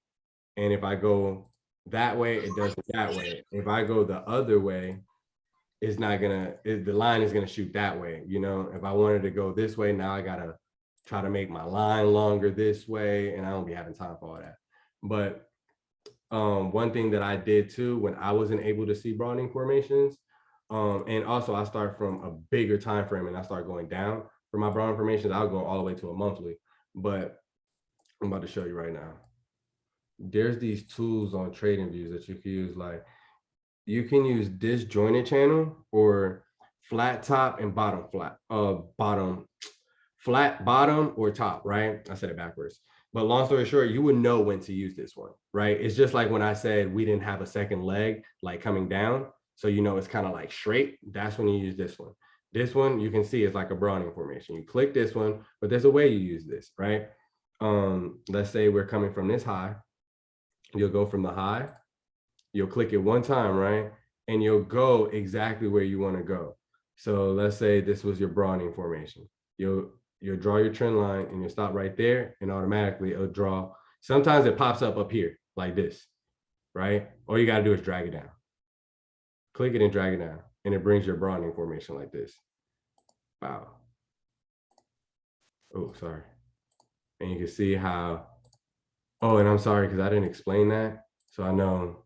And if I go that way, it does it that way. If I go the other way, it's not gonna, the line is gonna shoot that way. You know, if I wanted to go this way, now I gotta try to make my line longer this way, and I don't be having time for all that. But one thing that I did too, when I wasn't able to see Broadening formations, and also I start from a bigger time frame, and I start going down for my Broadening formations, I'll go all the way to a monthly. But I'm about to show you right now. There's these tools on TradingViews that you can use. Like, you can use disjointed channel or flat top and bottom flat, flat bottom or top, right? I said it backwards. But long story short, you would know when to use this one, right? It's just like when I said we didn't have a second leg like coming down. So you know it's kind of like straight. That's when you use this one. This one, you can see it's like a Broadening formation. You click this one, but there's a way you use this, right? Let's say we're coming from this high, you'll go from the high, you'll click it one time, right? And you'll go exactly where you want to go. So let's say this was your broadening formation. You'll draw your trend line and you'll stop right there, and automatically it'll draw. Sometimes it pops up here like this, right? All you got to do is drag it down. Click it and drag it down, and it brings your broadening formation like this. Wow. Oh, sorry. And you can see how, oh, and I'm sorry because I didn't explain that. So I know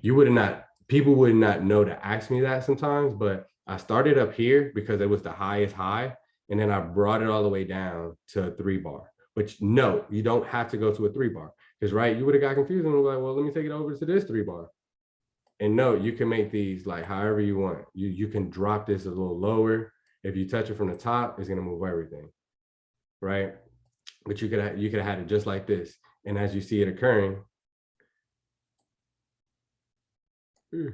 you would not, people would not know to ask me that sometimes, but I started up here because it was the highest high. And then I brought it all the way down to a 3-bar. But no, you don't have to go to a 3-bar. Because right, you would have got confused and was like, well, let me take it over to this 3-bar. And no, you can make these like however you want. You can drop this a little lower. If you touch it from the top, it's gonna move everything, right? But you could have had it just like this. And as you see it occurring, you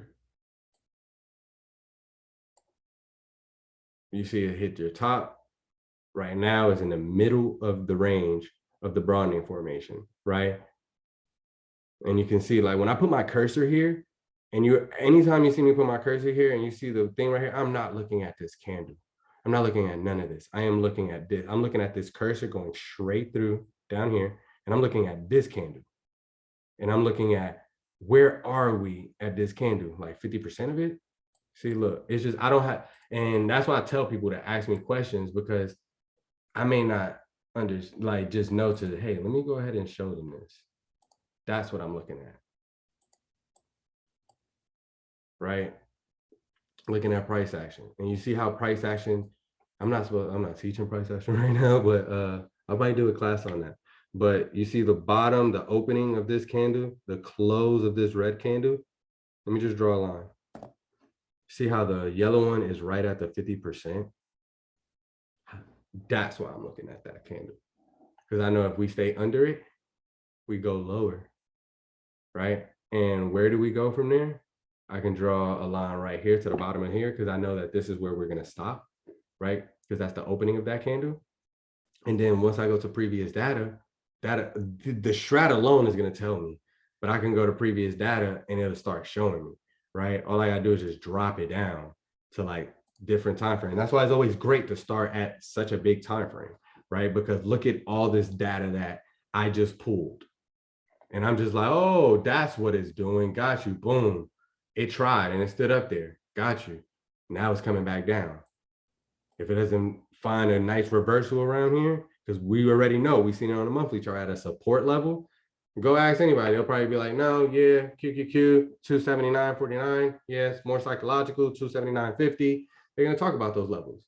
see it hit your top. Right now is in the middle of the range of the broadening formation, right? And you can see like when I put my cursor here, and anytime you see me put my cursor here and you see the thing right here, I'm not looking at this candle. I'm not looking at none of this. I am looking at this. I'm looking at this cursor going straight through down here, and I'm looking at this candle. And I'm looking at where are we at this candle? Like 50% of it? See, look, it's just, I don't have, and that's why I tell people to ask me questions, because I may not just know to, hey, let me go ahead and show them this. That's what I'm looking at. Right? Looking at price action. And you see how price action, I'm not teaching price action right now, but I might do a class on that. But you see the bottom, the opening of this candle, the close of this red candle. Let me just draw a line. See how the yellow one is right at the 50%? That's why I'm looking at that candle. Because I know if we stay under it, we go lower, right? And where do we go from there? I can draw a line right here to the bottom of here, because I know that this is where we're going to stop, right? Because that's the opening of that candle. And then once I go to previous data, the Strat alone is going to tell me, but I can go to previous data and it'll start showing me, right? All I got to do is just drop it down to like different time frame. That's why it's always great to start at such a big time frame, right? Because look at all this data that I just pulled. And I'm just like, oh, that's what it's doing. Got you. Boom. It tried and it stood up there. Got you. Now it's coming back down. If it doesn't find a nice reversal around here, because we already know, we've seen it on a monthly chart at a support level, go ask anybody. They'll probably be like, no, yeah, QQQ, 279.49. Yes, more psychological, 279.50. They're going to talk about those levels.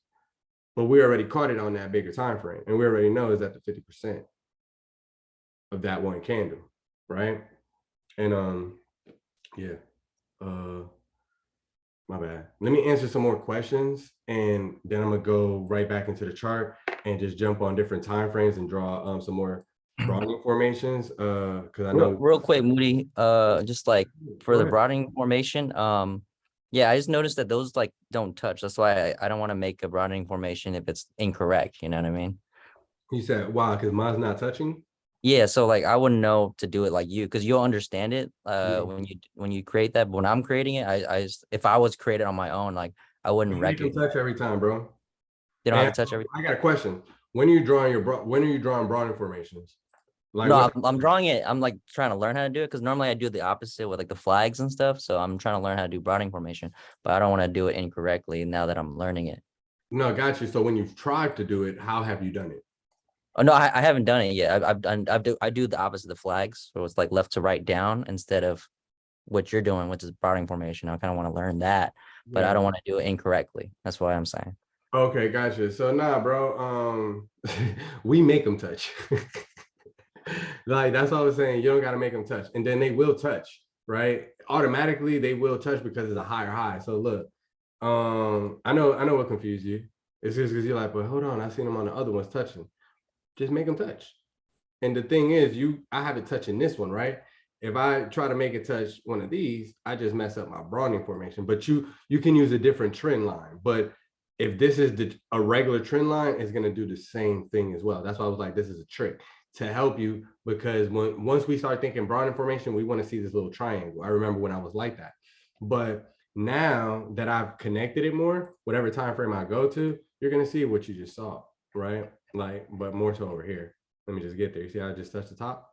But we already caught it on that bigger time frame. And we already know is at the 50% of that one candle, right? And yeah. My bad. Let me answer some more questions, and then I'm gonna go right back into the chart and just jump on different time frames and draw some more broadening formations. Because I know real quick, Moody, just like for the broadening formation, yeah, I just noticed that those like don't touch. That's why I don't want to make a broadening formation if it's incorrect. You know what I mean? You said why? Because mine's not touching. Yeah, so like I wouldn't know to do it like you, because you'll understand it Yeah. when you create that. But when I'm creating it, I just, if I was created on my own, like I wouldn't Make them recognize. touch every time, bro. They don't And have to touch everything. I got a question. When are you drawing broadening formations? Like No, what? I'm drawing it. I'm like trying to learn how to do it, because normally I do the opposite with like the flags and stuff. So I'm trying to learn how to do broadening formation, but I don't want to do it incorrectly now that I'm learning it. No, got you. So when you've tried to do it, how have you done it? Oh no, I haven't done it yet. I do the opposite of the flags, so it's like left to right down instead of what you're doing, which is broadening formation. I kind of want to learn that, but I don't want to do it incorrectly. That's why I'm saying. Okay, gotcha. So nah, bro. We make them touch. Like that's what I was saying. You don't gotta make them touch, and then they will touch, right? Automatically, they will touch because it's a higher high. So look, I know what confused you. It's just because you're like, but hold on, I seen them on the other ones touching. Just make them touch. And the thing is, I have it touching this one, right? If I try to make it touch one of these, I just mess up my broadening formation. But you can use a different trend line. But if this is a regular trend line, it's gonna do the same thing as well. That's why I was like, this is a trick. to help you, because once we start thinking broadening formation, we want to see this little triangle. I remember when I was like that, but now that I've connected it more, whatever time frame I go to, you're gonna see what you just saw, right? Like, but more so over here. Let me just get there. You see how I just touched the top?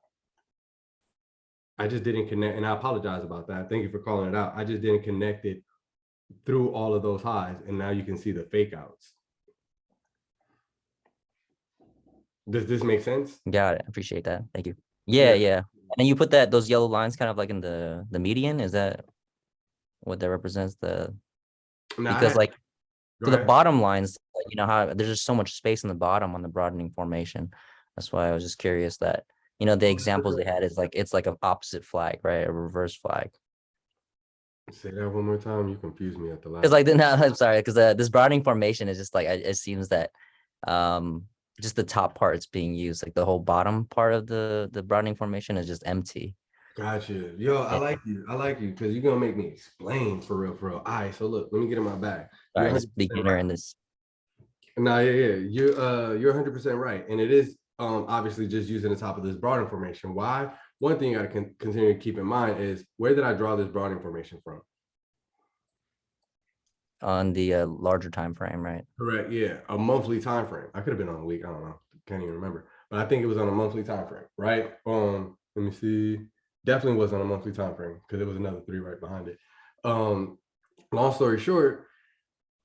I just didn't connect, and I apologize about that. Thank you for calling it out. I just didn't connect it through all of those highs, and now you can see the fake outs. Does this make sense? Got it. Appreciate that. Thank you. Yeah, yeah. And then you put those yellow lines kind of like in the median. Is that what that represents? Because like so the bottom lines, you know how there's just so much space in the bottom on the broadening formation. That's why I was just curious that, you know, the examples they had is like it's like an opposite flag, right? A reverse flag. Say that one more time. You confused me at the last. It's like no, I'm sorry, because this broadening formation is just like it seems that just the top part is being used, like the whole bottom part of the broadening formation is just empty. Gotcha. Yo, I like you. I like you because you're gonna make me explain for real, for real. All right, so look, let me get in my bag. Sorry, this beginner in this. No, yeah. You're 100% right. And it is obviously just using the top of this broadening formation. Why? One thing you got to continue to keep in mind is, where did I draw this broadening formation from? On the larger time frame, right? Correct. Yeah, a monthly time frame. I could have been on a week. I don't know. Can't even remember. But I think it was on a monthly time frame, right? Let me see. Definitely was on a monthly time frame because there was another 3 right behind it. Long story short,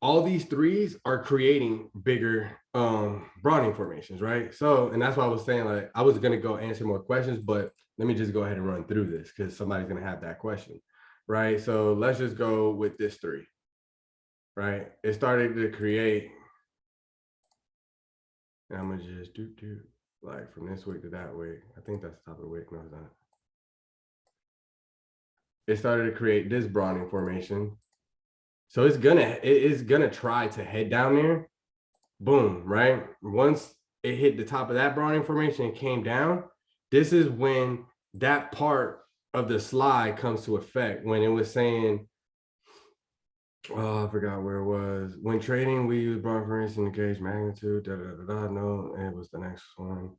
all these 3s are creating bigger broadening formations, right? So, and that's why I was saying, like, I was gonna go answer more questions, but let me just go ahead and run through this because somebody's gonna have that question, right? So let's just go with this 3, right? It started to create, and I'm gonna just do like from this wick to that wick. I think that's the top of the wick. No, it's not. It started to create this broadening formation. So it is gonna try to head down there. Boom, right? Once it hit the top of that broadening formation and came down, this is when that part of the slide comes to effect, when it was saying, oh, I forgot where it was. When trading, we use broad variance in the gauge magnitude. No, it was the next one.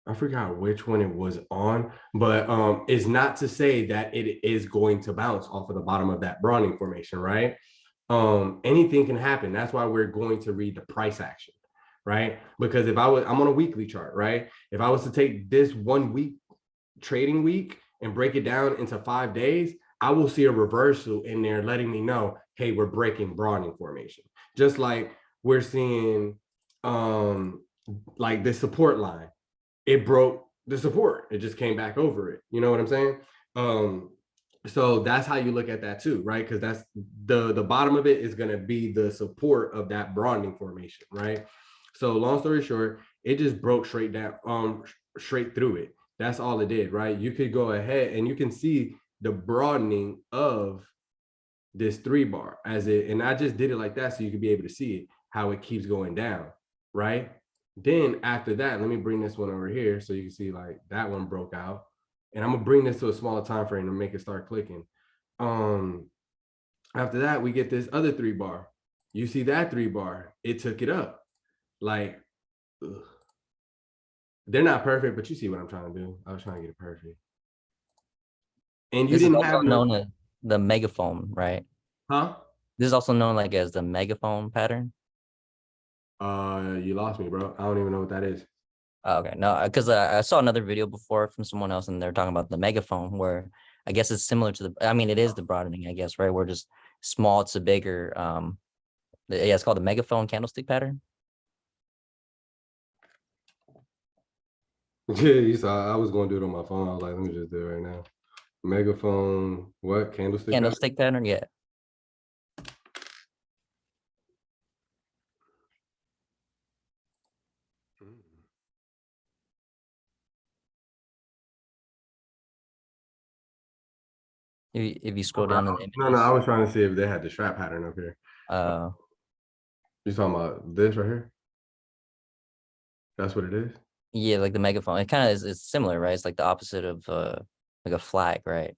I forgot which one it was on, but it's not to say that it is going to bounce off of the bottom of that broadening formation, right? Anything can happen. That's why we're going to read the price action, right? Because I'm on a weekly chart, right? If I was to take this 1 week trading week and break it down into 5 days, I will see a reversal in there letting me know, hey, we're breaking broadening formation. Just like we're seeing like this support line. It broke the support. It just came back over it. You know what I'm saying? So that's how you look at that too, right? Because that's the bottom of it is going to be the support of that broadening formation, right? So long story short, it just broke straight down, straight through it. That's all it did, right? You could go ahead and you can see the broadening of this 3 bar as it, and I just did it like that so you could be able to see it, how it keeps going down, right? Then after that, let me bring this one over here so you can see like that one broke out. And I'm gonna bring this to a smaller time frame to make it start clicking. After that, we get this other 3 bar. You see that 3 bar, it took it up. Like, ugh. They're not perfect, but you see what I'm trying to do. I was trying to get it perfect. And you didn't have known as the megaphone, right? Huh? This is also known like as the megaphone pattern. You lost me, bro. I don't even know what that is. Oh, okay, no, because I saw another video before from someone else, and they're talking about the megaphone, where I guess it's similar to the. I mean, it is the broadening, I guess, right? We're just small to bigger. Yeah, it's called the megaphone candlestick pattern. Yeah, you saw. I was going to do it on my phone. I was like, let me just do it right now. Megaphone, what? Candlestick pattern, yeah. If you scroll down in the images. No, I was trying to see if they had the Strat pattern up here. You talking about this right here? That's what it is? Yeah, like the megaphone. It kind of is similar, right? It's like the opposite of like a flag, right?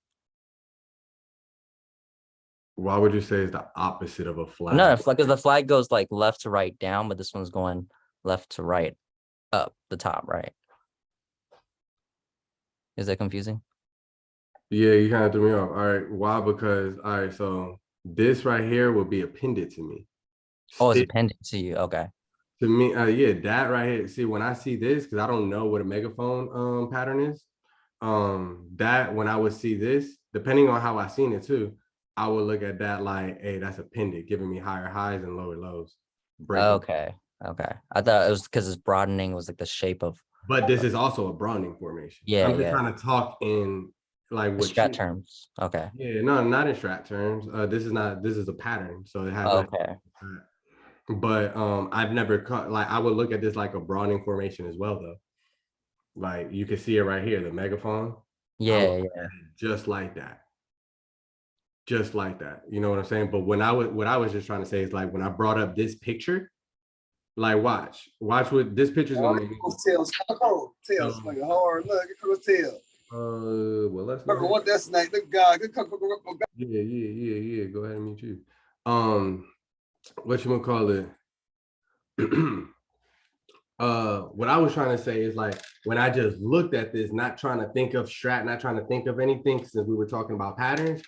Why would you say it's the opposite of a No, flag? because the flag goes like left to right down, but this one's going left to right up the top, right? Is that confusing? Yeah, you kind of threw me off. All right, why? Because all right, so this right here will be appended to me. Oh, it's Stick appended to you. Okay. to me, yeah, that right here. See, when I see this, because I don't know what a megaphone pattern is, that when I would see this, depending on how I seen it too, I would look at that like, hey, that's appended, giving me higher highs and lower lows, breaking. Okay. Okay. I thought it was because it's broadening was like the shape of But this is also a Browning formation. yeah, I'm just yeah. trying to talk in like The what strat you. terms. Okay. Yeah, no, not in strat terms. This is not. This is a pattern, so it has nothing. Okay. But I've never caught like I would look at this like a Browning formation as well, though. Like you can see it right here, the megaphone. I would Yeah, look yeah. at it just like that. You know what I'm saying? But when I would, what I was just trying to say is like when I brought up this picture, like watch what this picture is Oh, gonna it make me. goes tails. Oh, tails So, like hard. Look, it goes tails. well, let's go Remember ahead. what that's like? Look, God, good come. Yeah. Go ahead and meet you. Um, what you gonna call it? What I was trying to say is like when I just looked at this, not trying to think of strat, not trying to think of anything since we were talking about patterns,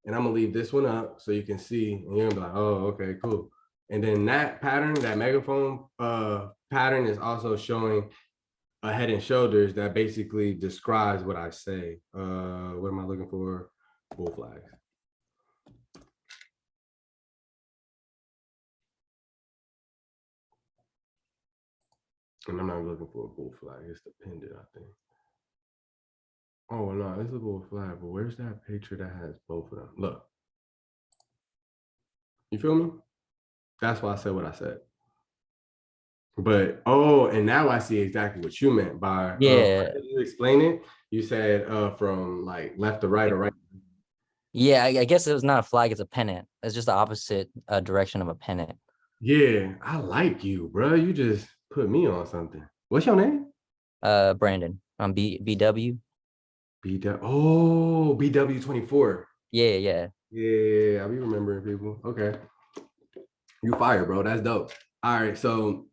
and I'm gonna leave this one up so you can see, and you're gonna be like, oh, okay, cool. And then that pattern, that megaphone pattern is also showing a head and shoulders that basically describes what I say. What am I looking for? Bull flags. And I'm not looking for a bull flag. It's the pendant, I think. Oh no, it's a bull flag, but where's that picture that has both of them? Look, you feel me? That's why I said what I said. But oh, and now I see exactly what you meant by Yeah. you explain it. You said from like left to right or right. Yeah, I guess it was not a flag, it's a pennant. It's just the opposite direction of a pennant. Yeah, I like you, bro. You just put me on something. What's your name? Brandon on BW. BW. Oh, BW24. Yeah, yeah. Yeah, I be remembering people. Okay. You fire, bro. That's dope. All right. So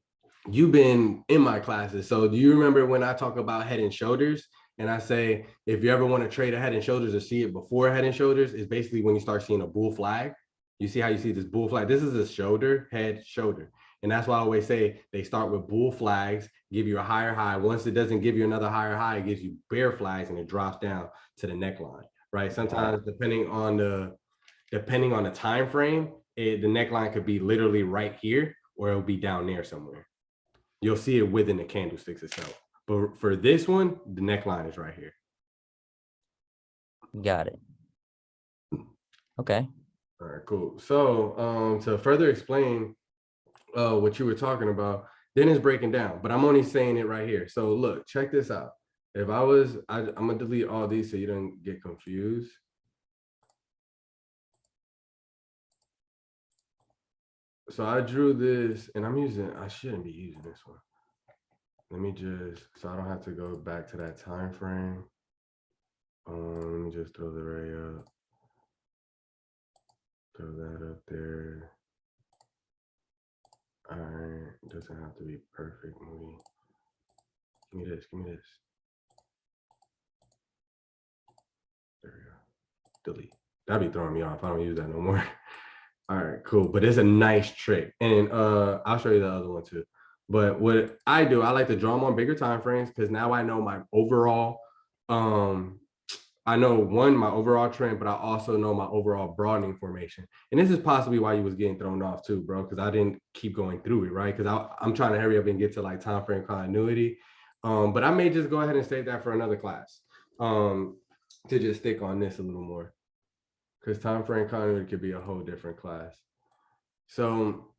you've been in my classes. So do you remember when I talk about head and shoulders? And I say, if you ever want to trade a head and shoulders or see it before head and shoulders, is basically when you start seeing a bull flag. You see how you see this bull flag? This is a shoulder, head, shoulder. And that's why I always say they start with bull flags, give you a higher high. Once it doesn't give you another higher high, it gives you bear flags and it drops down to the neckline, right? Sometimes depending on the time frame, the neckline could be literally right here or it'll be down there somewhere. You'll see it within the candlesticks itself. But for this one, the neckline is right here. Got it. Okay. All right, cool. So to further explain what you were talking about, then it's breaking down, but I'm only saying it right here. So look, check this out. If I'm gonna delete all these so you don't get confused. So I drew this and I shouldn't be using this one. Let me just, so I don't have to go back to that time frame. Let me just throw the ray up. Throw that up there. All right, it doesn't have to be perfect, Moody. Give me this. There we go. Delete. That'd be throwing me off. I don't use that no more. All right, cool. But it's a nice trick. And I'll show you the other one too. But what I do, I like to draw them on bigger time frames because now I know my overall I know my overall trend, but I also know my overall broadening formation. And this is possibly why you was getting thrown off too, bro, because I didn't keep going through it, right? Because I'm trying to hurry up and get to like time frame continuity. But I may just go ahead and save that for another class to just stick on this a little more because time frame continuity could be a whole different class. So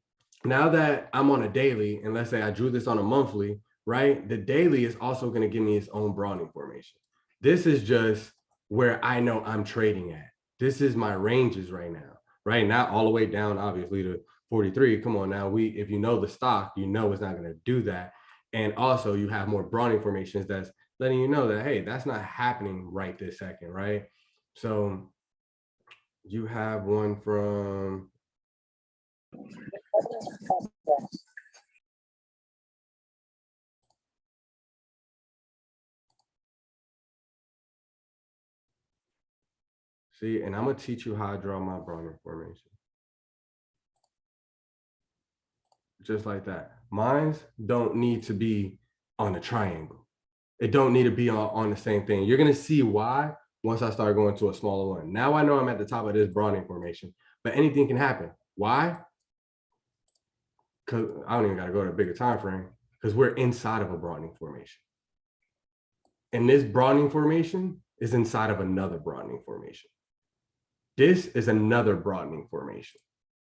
now that I'm on a daily, and let's say I drew this on a monthly, right? The daily is also going to give me its own broadening formation. This is just where I know I'm trading at. This is my ranges right now, right? Not all the way down, obviously, to 43. Come on now. If you know the stock, you know it's not going to do that. And also you have more broadening formations that's letting you know that, hey, that's not happening right this second, right? So You have one from, see, and I'm gonna teach you how I draw my Broadening formation. Just like that. Mines don't need to be on a triangle. It don't need to be on the same thing. You're gonna see why once I start going to a smaller one. Now I know I'm at the top of this Broadening formation, but anything can happen. Why? Because I don't even gotta go to a bigger time frame, because we're inside of a broadening formation. And this broadening formation is inside of another broadening formation. This is another broadening formation.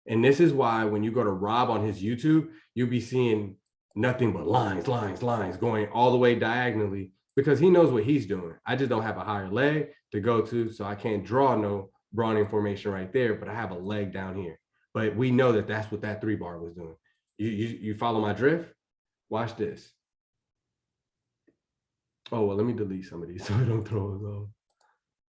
And this is why when you go to Rob on his YouTube, you'll be seeing nothing but lines, lines, lines going all the way diagonally, because he knows what he's doing. I just don't have a higher leg to go to, so I can't draw no broadening formation right there, but I have a leg down here. But we know that that's what that 3-bar was doing. You follow my drift? Watch this. Oh, well, let me delete some of these so I don't throw us off.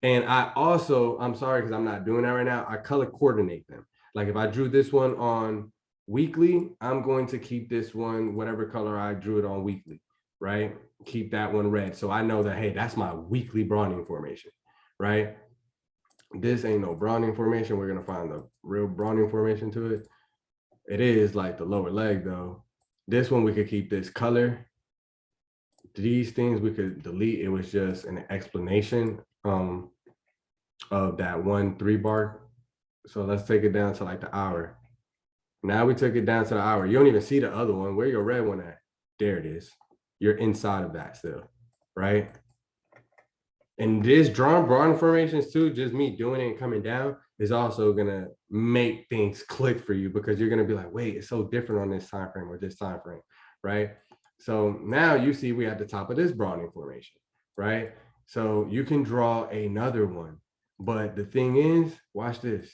And I also, I'm sorry, because I'm not doing that right now, I color coordinate them. Like if I drew this one on weekly, I'm going to keep this one, whatever color I drew it on weekly, right? Keep that one red. So I know that, hey, that's my weekly broadening formation, right? This ain't no broadening formation. We're going to find the real broadening formation to it. It is like the lower leg though. This one, we could keep this color. These things we could delete. It was just an explanation of that 1 3-bar. So let's take it down to like the hour. Now we took it down to the hour. You don't even see the other one. Where your red one at? There it is. You're inside of that still, right? And this drawn broadening formations too, just me doing it and coming down is also gonna make things click for you, because you're gonna be like, wait, it's so different on this time frame or this time frame, right? So now you see we at the top of this broadening formation, right? So you can draw another one, but the thing is, watch this.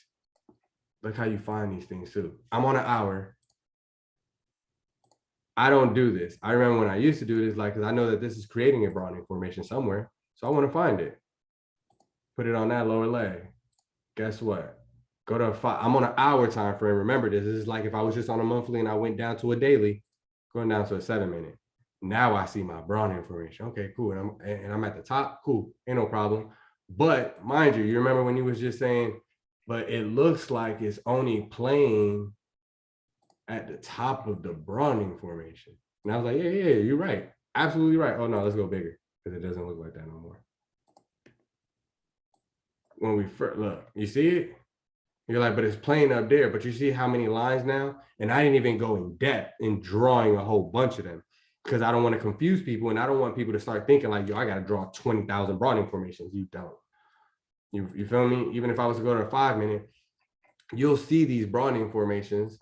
Look how you find these things too. I'm on an hour. I don't do this. I remember when I used to do this, like, because I know that this is creating a broadening formation somewhere. So I want to find it. Put it on that lower leg. Guess what? Go to 5. I'm on an hour time frame. Remember this. This is like if I was just on a monthly and I went down to a daily, going down to a 7-minute. Now I see my broadening formation. Okay, cool. And I'm at the top. Cool. Ain't no problem. But mind you remember when you was just saying, but it looks like it's only playing at the top of the broadening formation. And I was like, yeah, you're right. Absolutely right. Oh no, let's go bigger, because it doesn't look like that no more. When we first look, you see it? You're like, but it's playing up there, but you see how many lines now? And I didn't even go in depth in drawing a whole bunch of them, because I don't want to confuse people, and I don't want people to start thinking like, yo, I got to draw 20,000 broadening formations. You don't. You feel me? Even if I was to go to a 5-minute, you'll see these broadening formations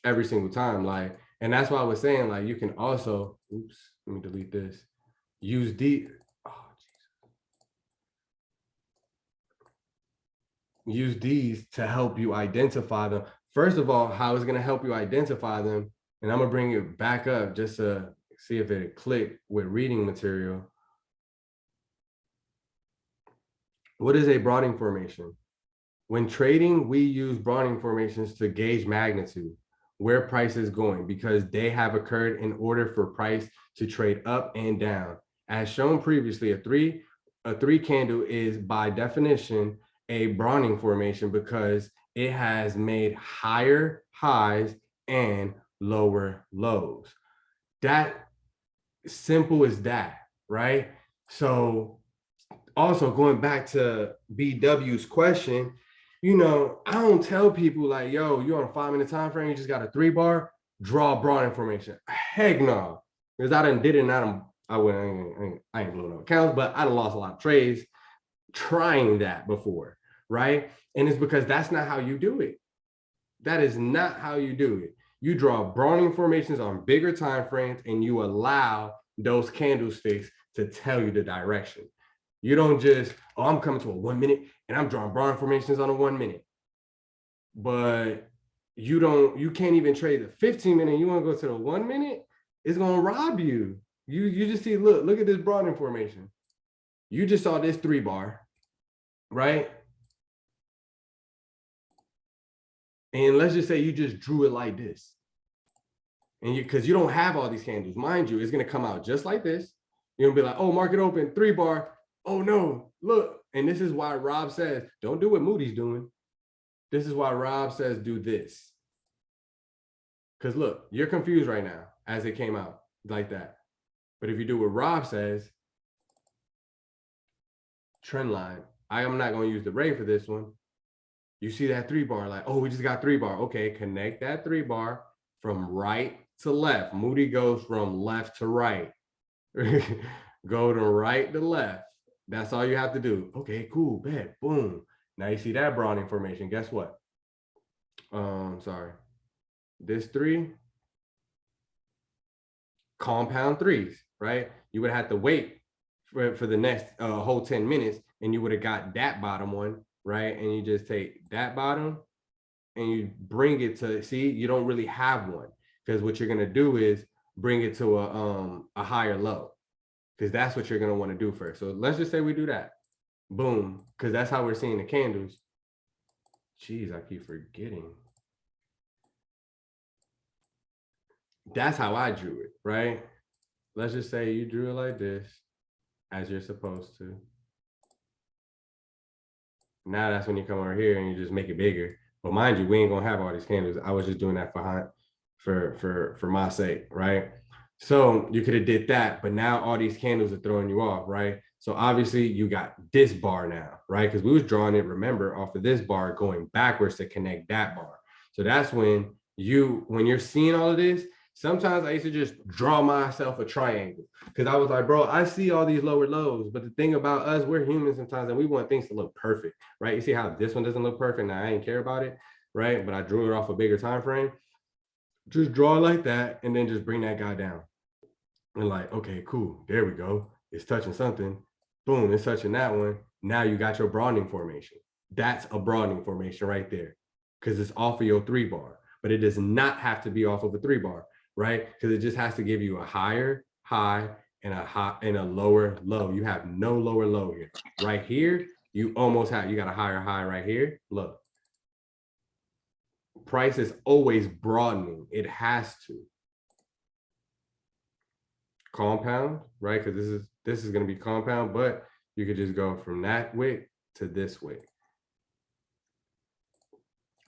every single time. Like, and that's why I was saying, like, you can also, oops, let me delete this. Use use these to help you identify them. First of all, how it's going to help you identify them. And I'm going to bring it back up just to see if it clicked with reading material. What is a broadening formation? When trading, we use broadening formations to gauge magnitude, where price is going, because they have occurred in order for price to trade up and down. As shown previously, a three candle is by definition a broadening formation, because it has made higher highs and lower lows. That simple as that, right? So also going back to BW's question, I don't tell people like, yo, you're on a 5-minute time frame, you just got a 3-bar, draw a broadening formation. Heck no, because I done did it, and I ain't blowing no accounts, but I done lost a lot of trades trying that before, right? And it's because that's not how you do it. That is not how you do it. You draw broadening formations on bigger time frames, and you allow those candlesticks to tell you the direction. You don't just, oh, I'm coming to a 1-minute and I'm drawing broadening formations on a 1-minute. But you can't even trade the 15-minute. You want to go to the 1-minute? It's going to rob you. You just see, look at this broadening formation. You just saw this 3-bar, right? And let's just say you just drew it like this. And because you don't have all these candles, mind you, it's going to come out just like this. You're going to be like, oh, market open, 3 bar. Oh, no, look. And this is why Rob says, don't do what Moody's doing. This is why Rob says, do this. Because look, you're confused right now as it came out like that. But if you do what Rob says, trend line, I am not going to use the ray for this one. You see that 3 bar, like, oh, we just got 3 bar. Okay, connect that 3 bar from right to left. Moody goes from left to right. Go to right to left. That's all you have to do. Okay, cool, bet, boom. Now you see that Broadening formation. Guess what? Sorry. This 3, compound 3s, right? You would have to wait for the next whole 10 minutes, and you would have got that bottom one, right? And you just take that bottom and you bring it to, see, you don't really have one, because what you're gonna do is bring it to a higher low, because that's what you're gonna want to do first. So let's just say we do that, boom, because that's how we're seeing the candles. Jeez, I keep forgetting. That's how I drew it, right? Let's just say you drew it like this, as you're supposed to. Now that's when you come over here and you just make it bigger. But mind you, we ain't gonna have all these candles. I was just doing that for my sake, right? So you could have did that, but now all these candles are throwing you off, right? So obviously you got this bar now, right? Because we was drawing it, remember, off of this bar going backwards to connect that bar. So that's when you're seeing all of this, sometimes I used to just draw myself a triangle, because I was like, bro, I see all these lower lows, but the thing about us, we're humans sometimes, and we want things to look perfect, right? You see how this one doesn't look perfect? Now I didn't care about it, right? But I drew it off a bigger time frame. Just draw like that, and then just bring that guy down. And like, okay, cool, there we go. It's touching something. Boom, it's touching that one. Now you got your broadening formation. That's a broadening formation right there, because it's off of your 3 bar, but it does not have to be off of a 3 bar, right? Because it just has to give you a higher high and a high and a lower low. You have no lower low here. Right here, you almost have, you got a higher high right here. Look, price is always broadening. It has to compound, right? Because this is going to be compound, but you could just go from that wick to this wick.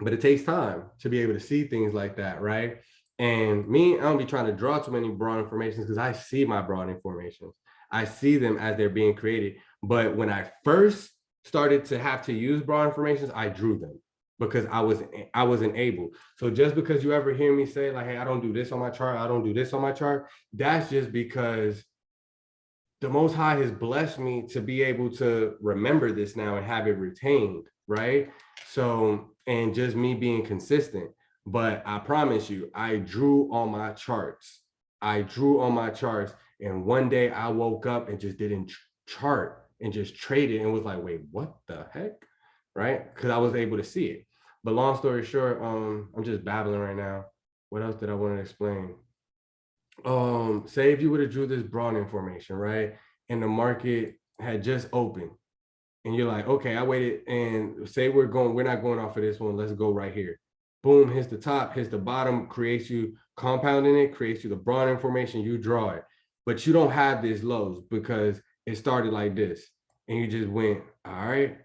But it takes time to be able to see things like that, right? And me, I don't be trying to draw too many broadening formations, because I see my broadening formations. I see them as they're being created. But when I first started to have to use broadening formations, I drew them, because I wasn't able. So just because you ever hear me say like, hey, I don't do this on my chart, I don't do this on my chart, that's just because the Most High has blessed me to be able to remember this now and have it retained, right? So, and just me being consistent. But I promise you, I drew on my charts. And one day I woke up and just didn't chart and just traded and was like, wait, what the heck? Right? Because I was able to see it. But long story short, I'm just babbling right now. What else did I want to explain? Say if you would have drew this broadening formation, right? And the market had just opened. And you're like, okay, I waited, and say we're not going off of this one. Let's go right here. Boom, hits the top, hits the bottom, creates you compounding it, creates you the broadening formation, you draw it. But you don't have these lows because it started like this. And you just went, all right,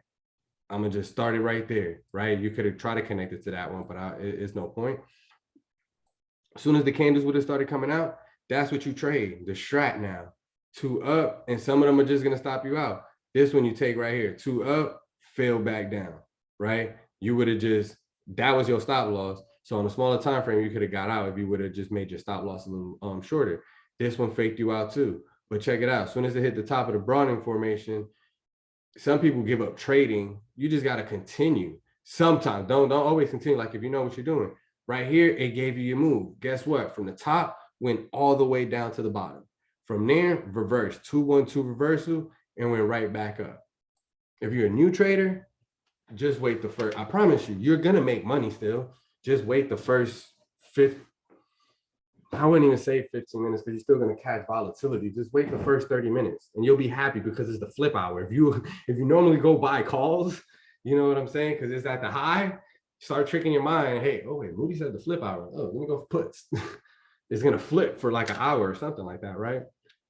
I'm gonna just start it right there, right? You could have tried to connect it to that one, but it's no point. As soon as the candles would have started coming out, that's what you trade, the Strat now. 2 up, and some of them are just gonna stop you out. This one you take right here, 2 up, fell back down, right? You would have just, that was your stop loss. So on a smaller time frame, you could have got out if you would have just made your stop loss a little shorter. This one faked you out too. But check it out. As soon as it hit the top of the broadening formation, some people give up trading. You just got to continue. Sometimes, don't always continue. Like if you know what you're doing. Right here, it gave you your move. Guess what? From the top, went all the way down to the bottom. From there, reverse, 2-1-2 reversal, and went right back up. If you're a new trader, just wait the first, I promise you, you're gonna make money still. Just wait the first I wouldn't even say 15 minutes, because you're still gonna catch volatility. Just wait the first 30 minutes and you'll be happy, because it's the flip hour. If you normally go buy calls, you know what I'm saying? Because it's at the high, start tricking your mind. Hey, oh wait, Moody said the flip hour. Oh, let me go for puts. It's gonna flip for like an hour or something like that, right?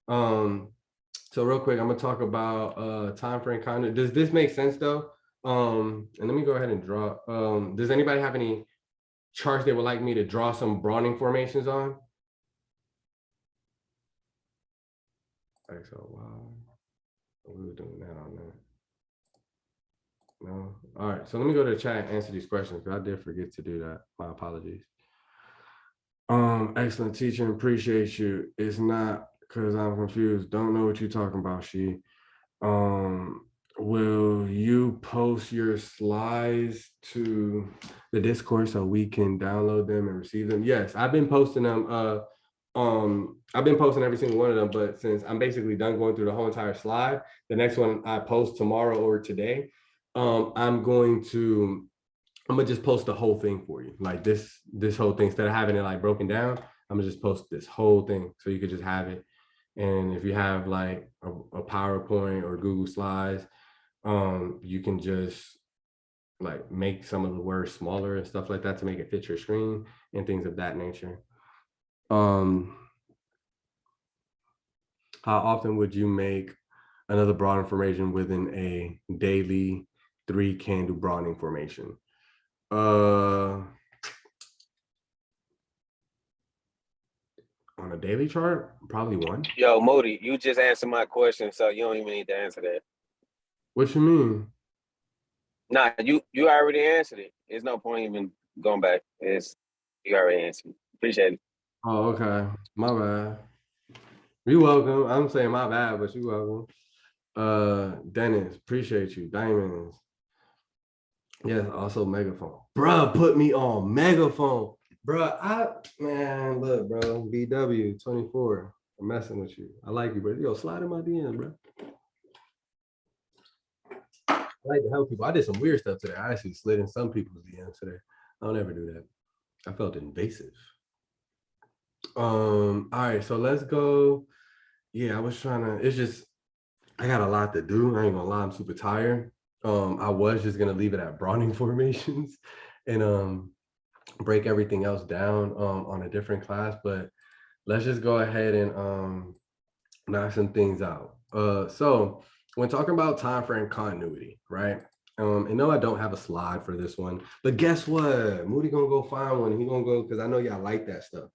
So real quick, I'm gonna talk about time frame conduit. Does this make sense though? And let me go ahead and draw. Does anybody have any charts they would like me to draw some Broadening formations on? So wow, we were doing that on that. No. All right. So let me go to the chat and answer these questions because I did forget to do that. My apologies. Excellent teacher. Appreciate you. It's not because I'm confused. Don't know what you're talking about, she. Will you post your slides to the Discord so we can download them and receive them? Yes, I've been posting them. I've been posting every single one of them, but since I'm basically done going through the whole entire slide, the next one I post tomorrow or today, I'm gonna just post the whole thing for you. Like this whole thing, instead of having it like broken down, I'm gonna just post this whole thing so you could just have it. And if you have like a PowerPoint or Google Slides, you can just like make some of the words smaller and stuff like that to make it fit your screen and things of that nature. How often would you make another broadening formation within a daily 3-candle broadening formation? On a daily chart, probably one. Yo, Moody, you just answered my question, so you don't even need to answer that. What you mean? Nah, you already answered it. There's no point even going back. You already answered. Appreciate it. Oh, okay. My bad. You welcome. I'm saying my bad, but you welcome. Dennis, appreciate you. Diamonds. Yes, also megaphone. Bruh, put me on megaphone. Bruh, man, look, bro. BW 24. I'm messing with you. I like you, bro. Yo, slide in my DM, bro. I like to help people. I did some weird stuff today. I actually slid in some people's DMs today. I don't ever do that. I felt invasive. All right, so let's go. Yeah, I was trying to, it's just, I got a lot to do. I ain't gonna lie, I'm super tired. I was just gonna leave it at Broadening formations and break everything else down on a different class, but let's just go ahead and knock some things out. So when talking about time frame continuity, right? And no, I don't have a slide for this one, but guess what? Moody gonna go find one. He gonna go, because I know y'all like that stuff.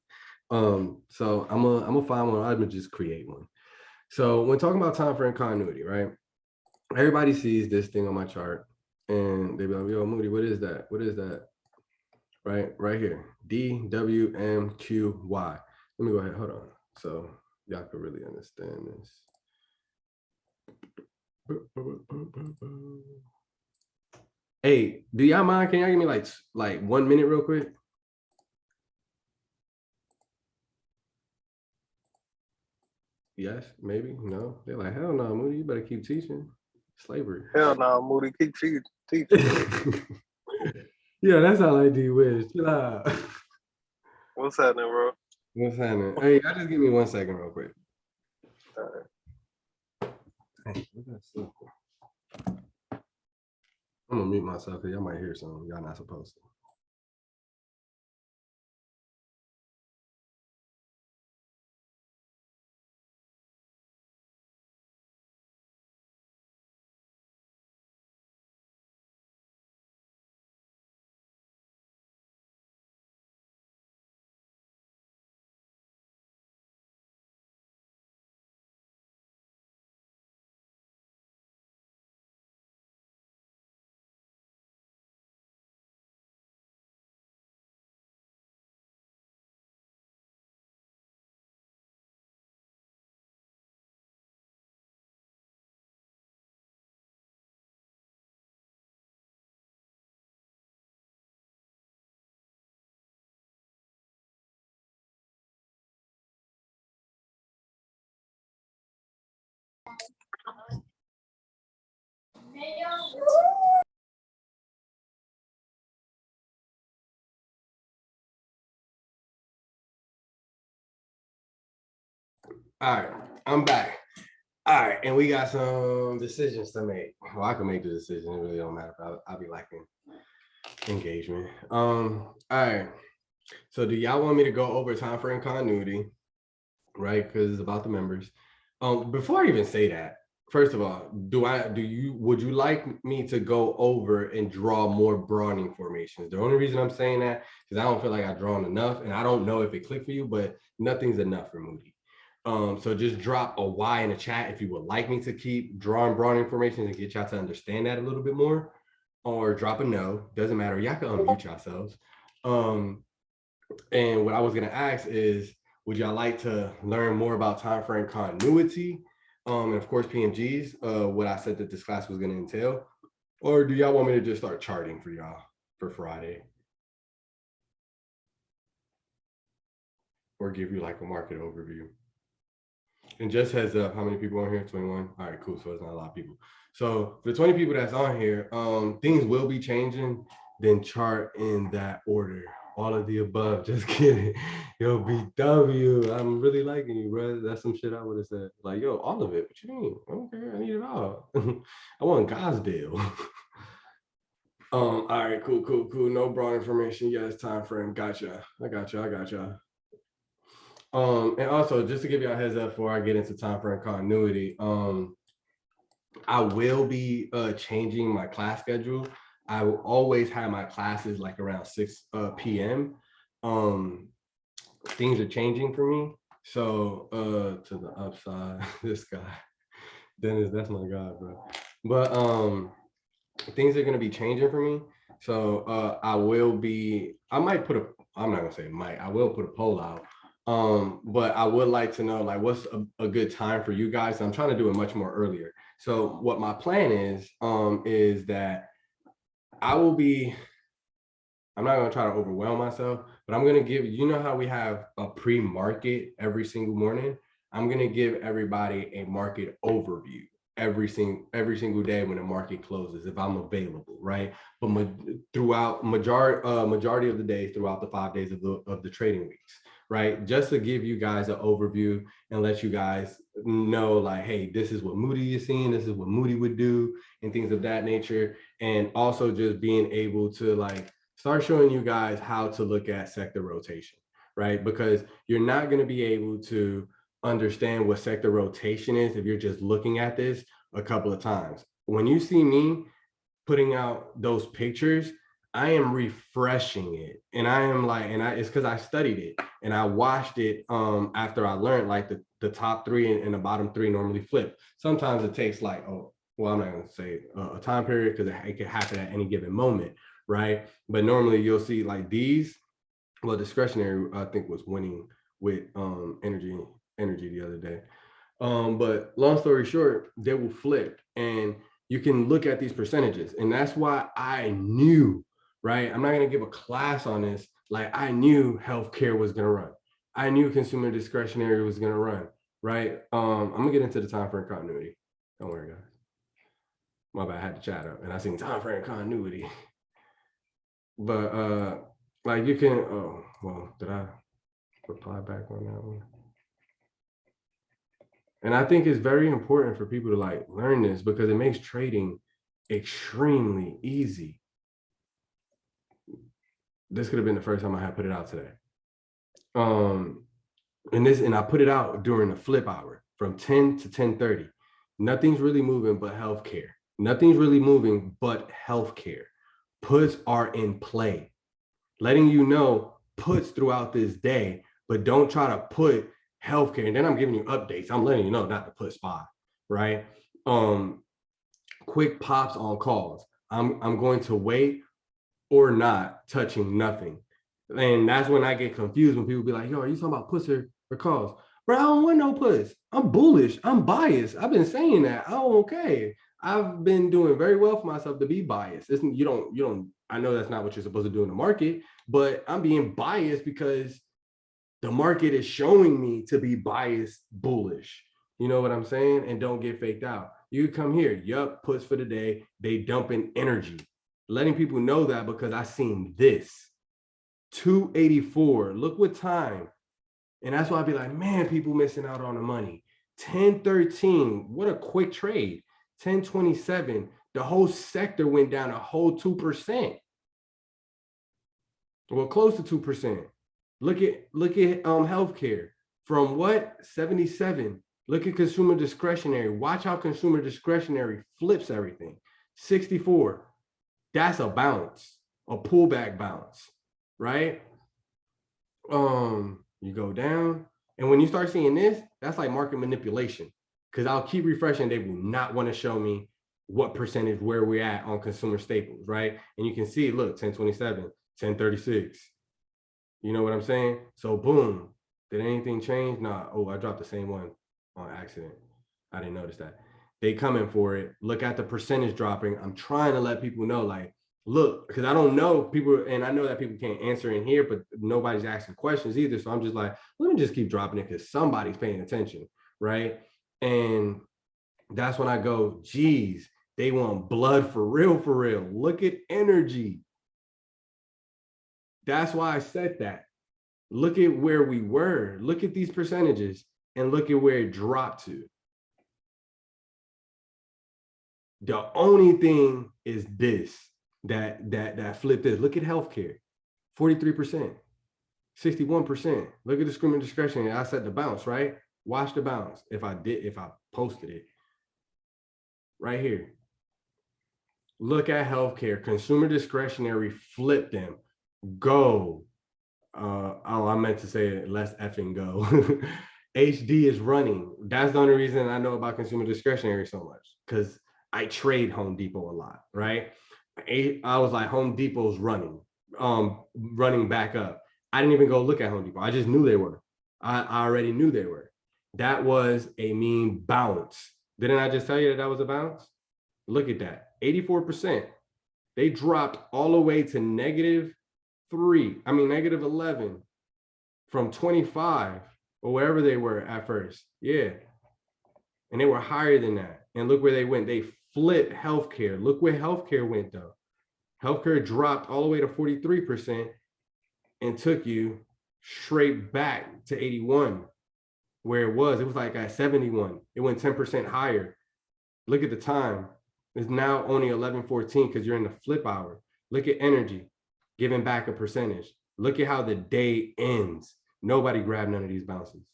So I'm gonna find one. I'm gonna just create one. So when talking about time frame continuity, right? Everybody sees this thing on my chart and they be like, yo, Moody, what is that? What is that? Right here, DWMQY. Let me go ahead, hold on. So y'all could really understand this. Hey, do y'all mind? Can y'all give me like 1 minute real quick? Yes, maybe, no. They're like, hell no, Moody, you better keep teaching. Slavery. Hell no, Moody, keep teaching. Yeah, that sounds like D-Wiz. Chill out. What's happening, bro? What's happening? Hey, y'all just give me 1 second real quick. All right. Hey, what's that stuff for? I'm gonna mute myself because y'all might hear something y'all not supposed to. All right, I'm back. All right, and we got some decisions to make. Well, I can make the decision. It really don't matter. I'll be lacking engagement. All right. So do y'all want me to go over time frame continuity, right? Because it's about the members. Before I even say that, first of all, would you like me to go over and draw more broadening formations? The only reason I'm saying that is I don't feel like I've drawn enough, and I don't know if it clicked for you, but nothing's enough for Moody. So just drop a Y in the chat if you would like me to keep drawing broadening formations and get y'all to understand that a little bit more, or drop a no. Doesn't matter. Y'all can unmute yourselves. And what I was gonna ask is, would y'all like to learn more about time frame continuity? And of course, PMGs, what I said that this class was gonna entail, or do y'all want me to just start charting for y'all for Friday? Or give you like a market overview? And just heads up, how many people on here? 21. All right, cool. So it's not a lot of people. So the 20 people that's on here, things will be changing. Then chart in that order. All of the above. Just kidding. Yo, BW, I'm really liking you, bro. That's some shit I would have said. Like, yo, all of it. What you mean? I don't care. I need it all. I want God's deal. All right, cool. No broad information. Yes, time frame. Gotcha. I gotcha. And also, just to give you a heads up before I get into time frame continuity, I will be changing my class schedule. I will always have my classes like around 6 p.m. Things are changing for me. So to the upside, this guy, Dennis, that's my guy, bro. But things are gonna be changing for me. So I might put I'm not gonna say might, I will put a poll out. But I would like to know like what's a good time for you guys. I'm trying to do it much more earlier. So what my plan is that I'm not gonna try to overwhelm myself, but I'm gonna give, you know how we have a pre-market every single morning? I'm gonna give everybody a market overview every single day when the market closes, if I'm available, right? But throughout majority of the day, throughout the 5 days of the trading weeks, right? Just to give you guys an overview and let you guys know like, hey, this is what Moody is seeing, this is what Moody would do, and things of that nature. And also just being able to like start showing you guys how to look at sector rotation, right? Because you're not going to be able to understand what sector rotation is if you're just looking at this a couple of times. When you see me putting out those pictures, I am refreshing it, and I am like, it's because I studied it and I watched it after I learned like the top three and the bottom three normally flip. Sometimes it takes like, I'm not going to say a time period because it can happen at any given moment, right? But normally you'll see like these. Well, discretionary I think was winning with energy the other day. But long story short, they will flip, and you can look at these percentages, and that's why I knew, right? I'm not gonna give a class on this. Like I knew healthcare was gonna run. I knew consumer discretionary was gonna run, right? I'm gonna get into the time frame continuity. Don't worry, guys. My bad, I had to chat up, and I seen time frame continuity. But like you can, did I reply back on that one? And I think it's very important for people to like learn this because it makes trading extremely easy. This could have been the first time I had put it out today. And I put it out during the flip hour from 10 to 10:30. Nothing's really moving but healthcare. Nothing's really moving but healthcare. Puts are in play, letting you know puts throughout this day, but don't try to put healthcare. And then I'm giving you updates. I'm letting you know not to put spot, right? Quick pops on calls. I'm going to wait or not touching nothing. And that's when I get confused when people be like, yo, are you talking about puts or calls? Bro, I don't want no puts. I'm bullish. I'm biased. I've been saying that. Oh, okay. I've been doing very well for myself to be biased. You don't, I know that's not what you're supposed to do in the market, but I'm being biased because the market is showing me to be biased bullish. You know what I'm saying? And don't get faked out. You come here, yup, puts for the day, they dumping energy. Letting people know that because I seen this. 284, look what time. And that's why I'd be like, man, people missing out on the money. 1013, what a quick trade. 1027, the whole sector went down a whole 2%. Well, close to 2%. Look at healthcare from what 77. Look at consumer discretionary. Watch how consumer discretionary flips everything. 64. That's a bounce, a pullback bounce, right? You go down, and when you start seeing this, that's like market manipulation. Because I'll keep refreshing, they will not want to show me what percentage where we're at on consumer staples, right? And you can see, look, 1027, 1036. You know what I'm saying? So boom, did anything change? Nah. Oh, I dropped the same one on accident. I didn't notice that. They coming for it. Look at the percentage dropping. I'm trying to let people know, like, look, because I don't know people, and I know that people can't answer in here, but nobody's asking questions either. So I'm just like, let me just keep dropping it because somebody's paying attention, right? And that's when I go, geez, they want blood for real, for real. Look at energy. That's why I said that. Look at where we were. Look at these percentages and look at where it dropped to. The only thing is this, that flipped this. Look at healthcare, 43%, 61%. Look at the screaming discretionary. I said the bounce, right? Watch the bounce. If I posted it right here. Look at healthcare, consumer discretionary, flip them. Go. I meant to say it, let's effing go. HD is running. That's the only reason I know about consumer discretionary so much, because I trade Home Depot a lot, right? I was like, Home Depot's running back up. I didn't even go look at Home Depot. I just knew they were. I already knew they were. That was a mean bounce. Didn't I just tell you that was a bounce? Look at that, 84%. They dropped all the way to negative 11 from 25 or wherever they were at first. Yeah. And they were higher than that. And look where they went. They flipped healthcare. Look where healthcare went though. Healthcare dropped all the way to 43% and took you straight back to 81 where it was. It was like at 71. It went 10% higher. Look at the time. It's now only 11:14 because you're in the flip hour. Look at energy, giving back a percentage. Look at how the day ends. Nobody grabbed none of these bounces.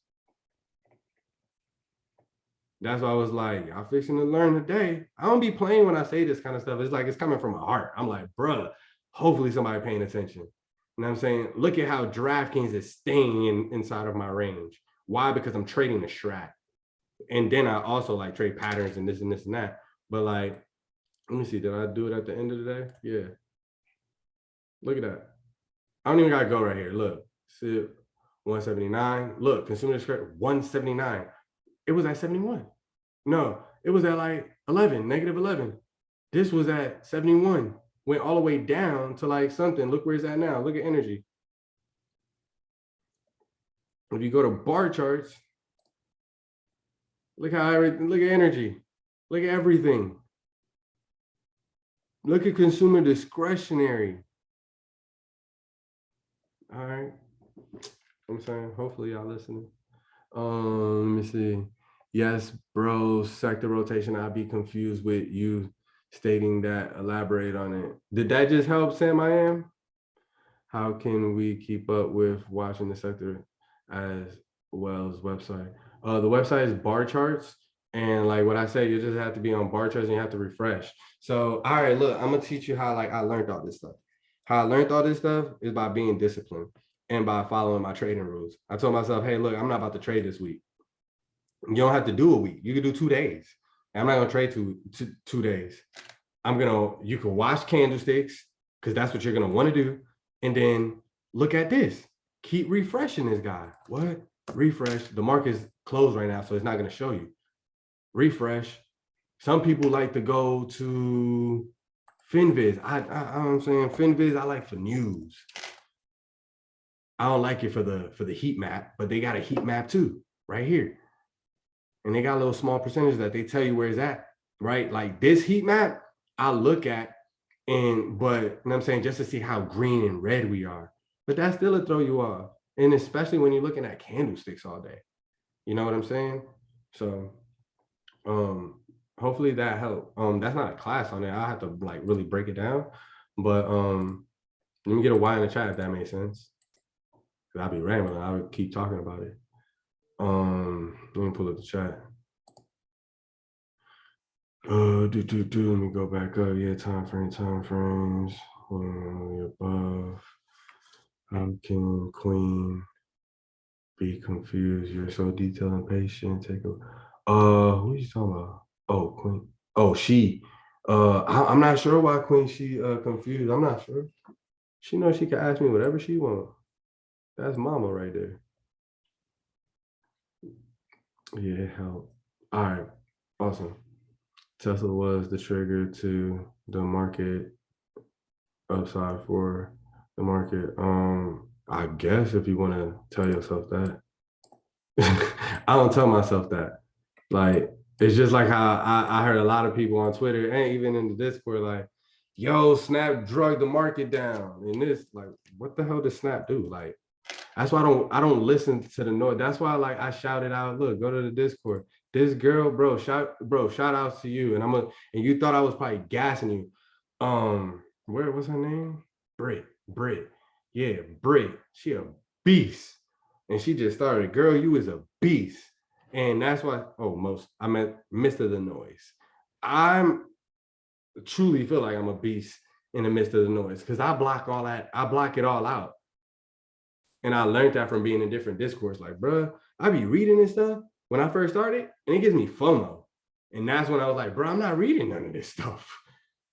That's why I was like, I'm fixing to learn today. I don't be playing when I say this kind of stuff. It's like, it's coming from my heart. I'm like, bruh, hopefully somebody paying attention. You know what I'm saying? Look at how DraftKings is staying inside of my range. Why? Because I'm trading the Strat. And then I also like trade patterns and this and this and that. But like, let me see, did I do it at the end of the day? Yeah. Look at that. I don't even gotta go right here. Look, see, 179. Look, consumer discretionary, 179. It was at 71. No, it was at like 11, negative 11. This was at 71. Went all the way down to like something. Look where it's at now. Look at energy. If you go to bar charts, look at energy. Look at everything. Look at consumer discretionary. All right. I'm saying, hopefully y'all listening. Let me see. Yes, bro, sector rotation. I'd be confused with you stating that. Elaborate on it. Did that just help, Sam? I am. How can we keep up with watching the sector as well as website? The website is bar charts. And like what I say, you just have to be on bar charts and you have to refresh. So, all right, look, I'm gonna teach you how like I learned all this stuff. How I learned all this stuff is by being disciplined and by following my trading rules. I told myself, hey, look, I'm not about to trade this week. You don't have to do a week. You can do 2 days. I'm not gonna trade two days. You can watch candlesticks because that's what you're gonna want to do. And then look at this. Keep refreshing this guy. What? Refresh. The market is closed right now, so it's not gonna show you. Refresh. Some people like to go to FinViz. I'm saying FinViz, I like for news. I don't like it for the heat map, but they got a heat map too, right here. And they got a little small percentage that they tell you where it's at, right? Like this heat map, I look at, but you know what I'm saying, just to see how green and red we are. But that's still a throw you off. And especially when you're looking at candlesticks all day. You know what I'm saying? So hopefully that helped. That's not a class on it. I have to like really break it down. But you Let me get a Y in the chat if that makes sense. Cause I'll be rambling. I would keep talking about it. Let me pull up the chat. Let me go back up. Yeah, time frames. Above. How can Queen be confused? You're so detailed and patient. Take a who are you talking about? Oh, Queen. Oh, she. I'm not sure why Queen she confused. I'm not sure. She knows she can ask me whatever she wants. That's mama right there. Yeah, help. All right. Awesome. Tesla was the trigger to the market upside for the market. I guess if you want to tell yourself that. I don't tell myself that. Like, it's just like how I heard a lot of people on Twitter and even in the Discord, like, yo, Snap drug the market down. And this, like, what the hell does Snap do? Like, that's why I don't listen to the noise. That's why like I shouted out, look, go to the Discord. This girl, shout outs to you. And you thought I was probably gassing you. Where was her name? Brit. Yeah, Brit. She a beast. And she just started, girl, you is a beast. And that's why, I meant Mr. The Noise. I'm truly feel like I'm a beast in the midst of the noise because I block all that. I block it all out. And I learned that from being in different discourse. Like, bro, I be reading this stuff when I first started, and it gives me FOMO. And that's when I was like, bro, I'm not reading none of this stuff.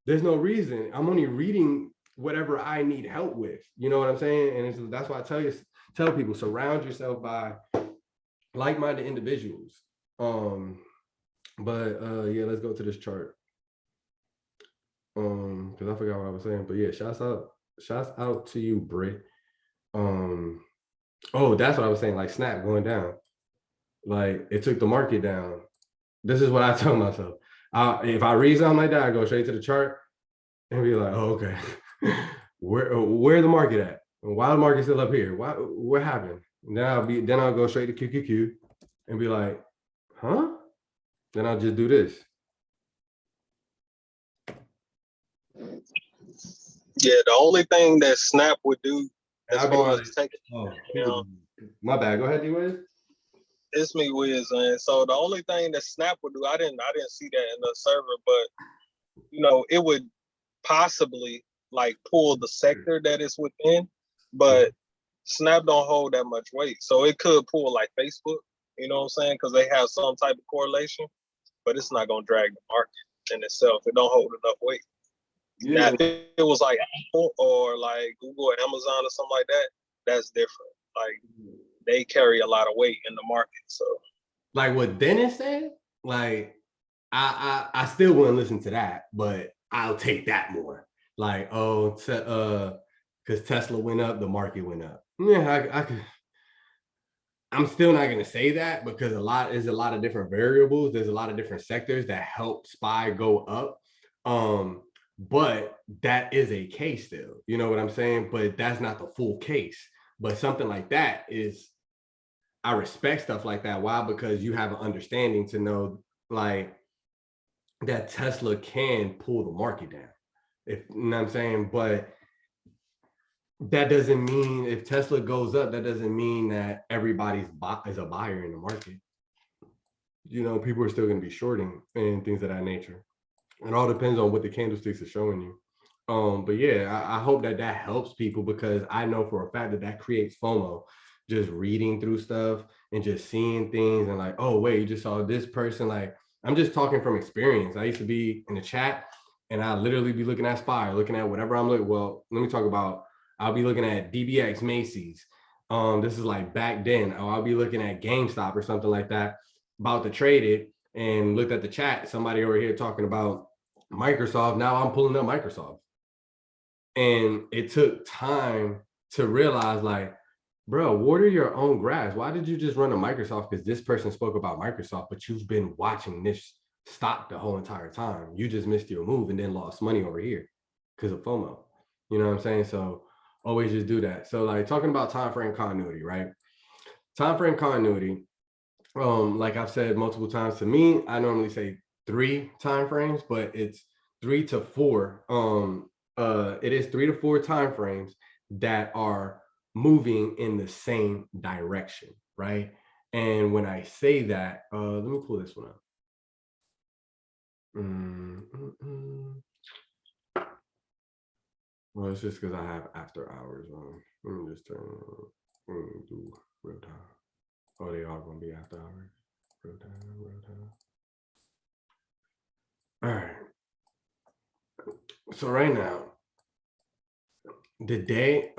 There's no reason. I'm only reading whatever I need help with. You know what I'm saying? And that's why I tell people, surround yourself by like-minded individuals. Yeah, let's go to this chart. Because I forgot what I was saying. But yeah, shouts out to you, Britt. That's what I was saying, like Snap going down. Like it took the market down. This is what I tell myself. If I read something like that, I go straight to the chart and be like, oh, okay. where the market at? Why the market still up here? What happened? Then I'll go straight to QQQ and be like, huh? Then I'll just do this. Yeah, the only thing that Snap would do as far as taking, my bad. Go ahead, D-Wiz. It's me, Wiz, and so the only thing that Snap would do, I didn't see that in the server, but it would possibly like pull the sector that it's within, but Snap don't hold that much weight, so it could pull like Facebook. You know what I'm saying? Because they have some type of correlation, but it's not gonna drag the market in itself. It don't hold enough weight. Yeah. Now, if it was like Apple or like Google or Amazon or something like that, that's different. Like they carry a lot of weight in the market. So, like what Dennis said, like I still wouldn't listen to that, but I'll take that more. Like, because Tesla went up, the market went up. Yeah, I could. I'm still not going to say that because there's a lot of different variables. There's a lot of different sectors that help SPY go up. But that is a case still, you know what I'm saying? But that's not the full case. But something like that is, I respect stuff like that. Why? Because you have an understanding to know like that Tesla can pull the market down. If you know what I'm saying, but that doesn't mean if Tesla goes up, that doesn't mean that everybody's is a buyer in the market. You know, people are still going to be shorting and things of that nature. It all depends on what the candlesticks are showing you. But yeah, I hope that helps people because I know for a fact that creates FOMO. Just reading through stuff and just seeing things and like, oh wait, you just saw this person. Like, I'm just talking from experience. I used to be in the chat and I literally be looking at SPY, looking at whatever I'm looking. Well, let me talk about. I'll be looking at DBX, Macy's. This is like back then. Or I'll be looking at GameStop or something like that, about to trade it, and looked at the chat. Somebody over here talking about Microsoft. Now I'm pulling up Microsoft. And it took time to realize, like, bro, water your own grass. Why did you just run to Microsoft? Because this person spoke about Microsoft, but you've been watching this stock the whole entire time. You just missed your move and then lost money over here because of FOMO. You know what I'm saying? So always just do that. So like talking about time frame continuity, right? Time frame continuity, like I've said multiple times, to me, I normally say 3 time frames, but it's 3 to 4 it is 3 to 4 time frames that are moving in the same direction, right? And when I say that, let me pull this one up. Well, it's just because I have after hours on. Let me just do real time. Oh, they are going to be after hours. Real time, real time. All right. So right now, the day,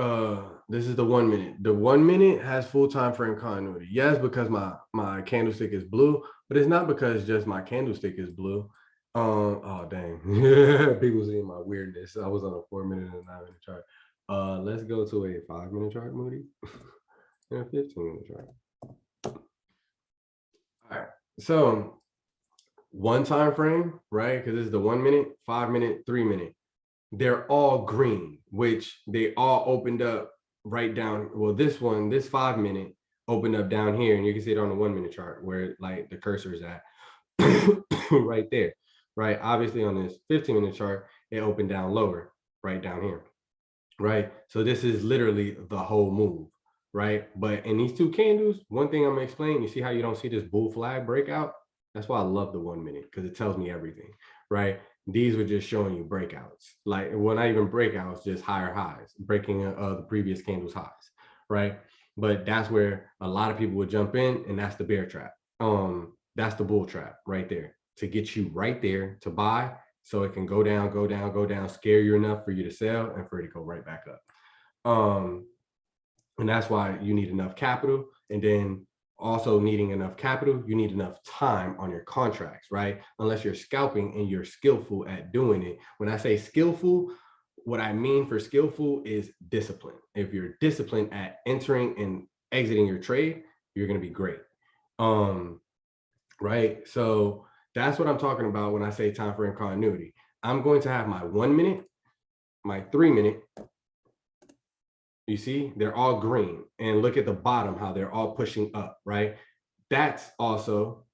this is the 1 minute. The 1 minute has full time frame continuity. Yes, because my candlestick is blue, but it's not because just my candlestick is blue. Oh dang, people seeing my weirdness. I was on a 4 minute and a 9 minute chart. Let's go to a 5 minute chart, Moody, and a 15 minute chart. All right, so one time frame, right? Because this is the 1 minute, 5 minute, 3 minute. They're all green, which they all opened up right down. Well, this 5 minute opened up down here, and you can see it on the 1 minute chart where like the cursor is at right there, right? Obviously on this 15 minute chart, it opened down lower, right down here, right? So this is literally the whole move, right? But in these two candles, one thing I'm gonna explain, you see how you don't see this bull flag breakout? That's why I love the 1 minute, because it tells me everything, right? These were just showing you breakouts, like, well, not even breakouts, just higher highs, breaking the previous candle's highs, right? But that's where a lot of people would jump in, and that's the bear trap. That's the bull trap right there, to get you right there to buy, so it can go down, go down, go down, scare you enough for you to sell and for it to go right back up. And that's why you need enough capital, and then also needing enough capital, you need enough time on your contracts, right? Unless you're scalping and you're skillful at doing it. When I say skillful, what I mean for skillful is discipline. If you're disciplined at entering and exiting your trade, you're going to be great. Right? So that's what I'm talking about when I say time frame continuity. I'm going to have my 1 minute, my 3 minute. You see, they're all green, and look at the bottom, how they're all pushing up, right? That's also,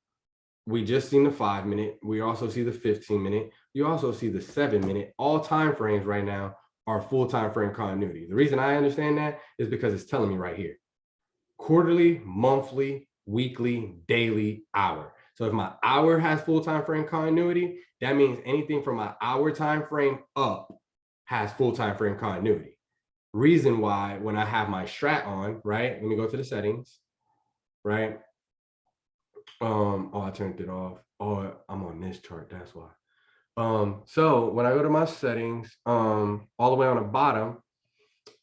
we just seen the 5 minute. We also see the 15 minute. You also see the 7 minute. All time frames right now are full time frame continuity. The reason I understand that is because it's telling me right here, quarterly, monthly, weekly, daily, hour. So if my hour has full time frame continuity, that means anything from my hour time frame up has full time frame continuity. Reason why, when I have my Strat on, right? Let me go to the settings, right? Oh, I turned it off. Oh, I'm on this chart, that's why. So when I go to my settings, all the way on the bottom,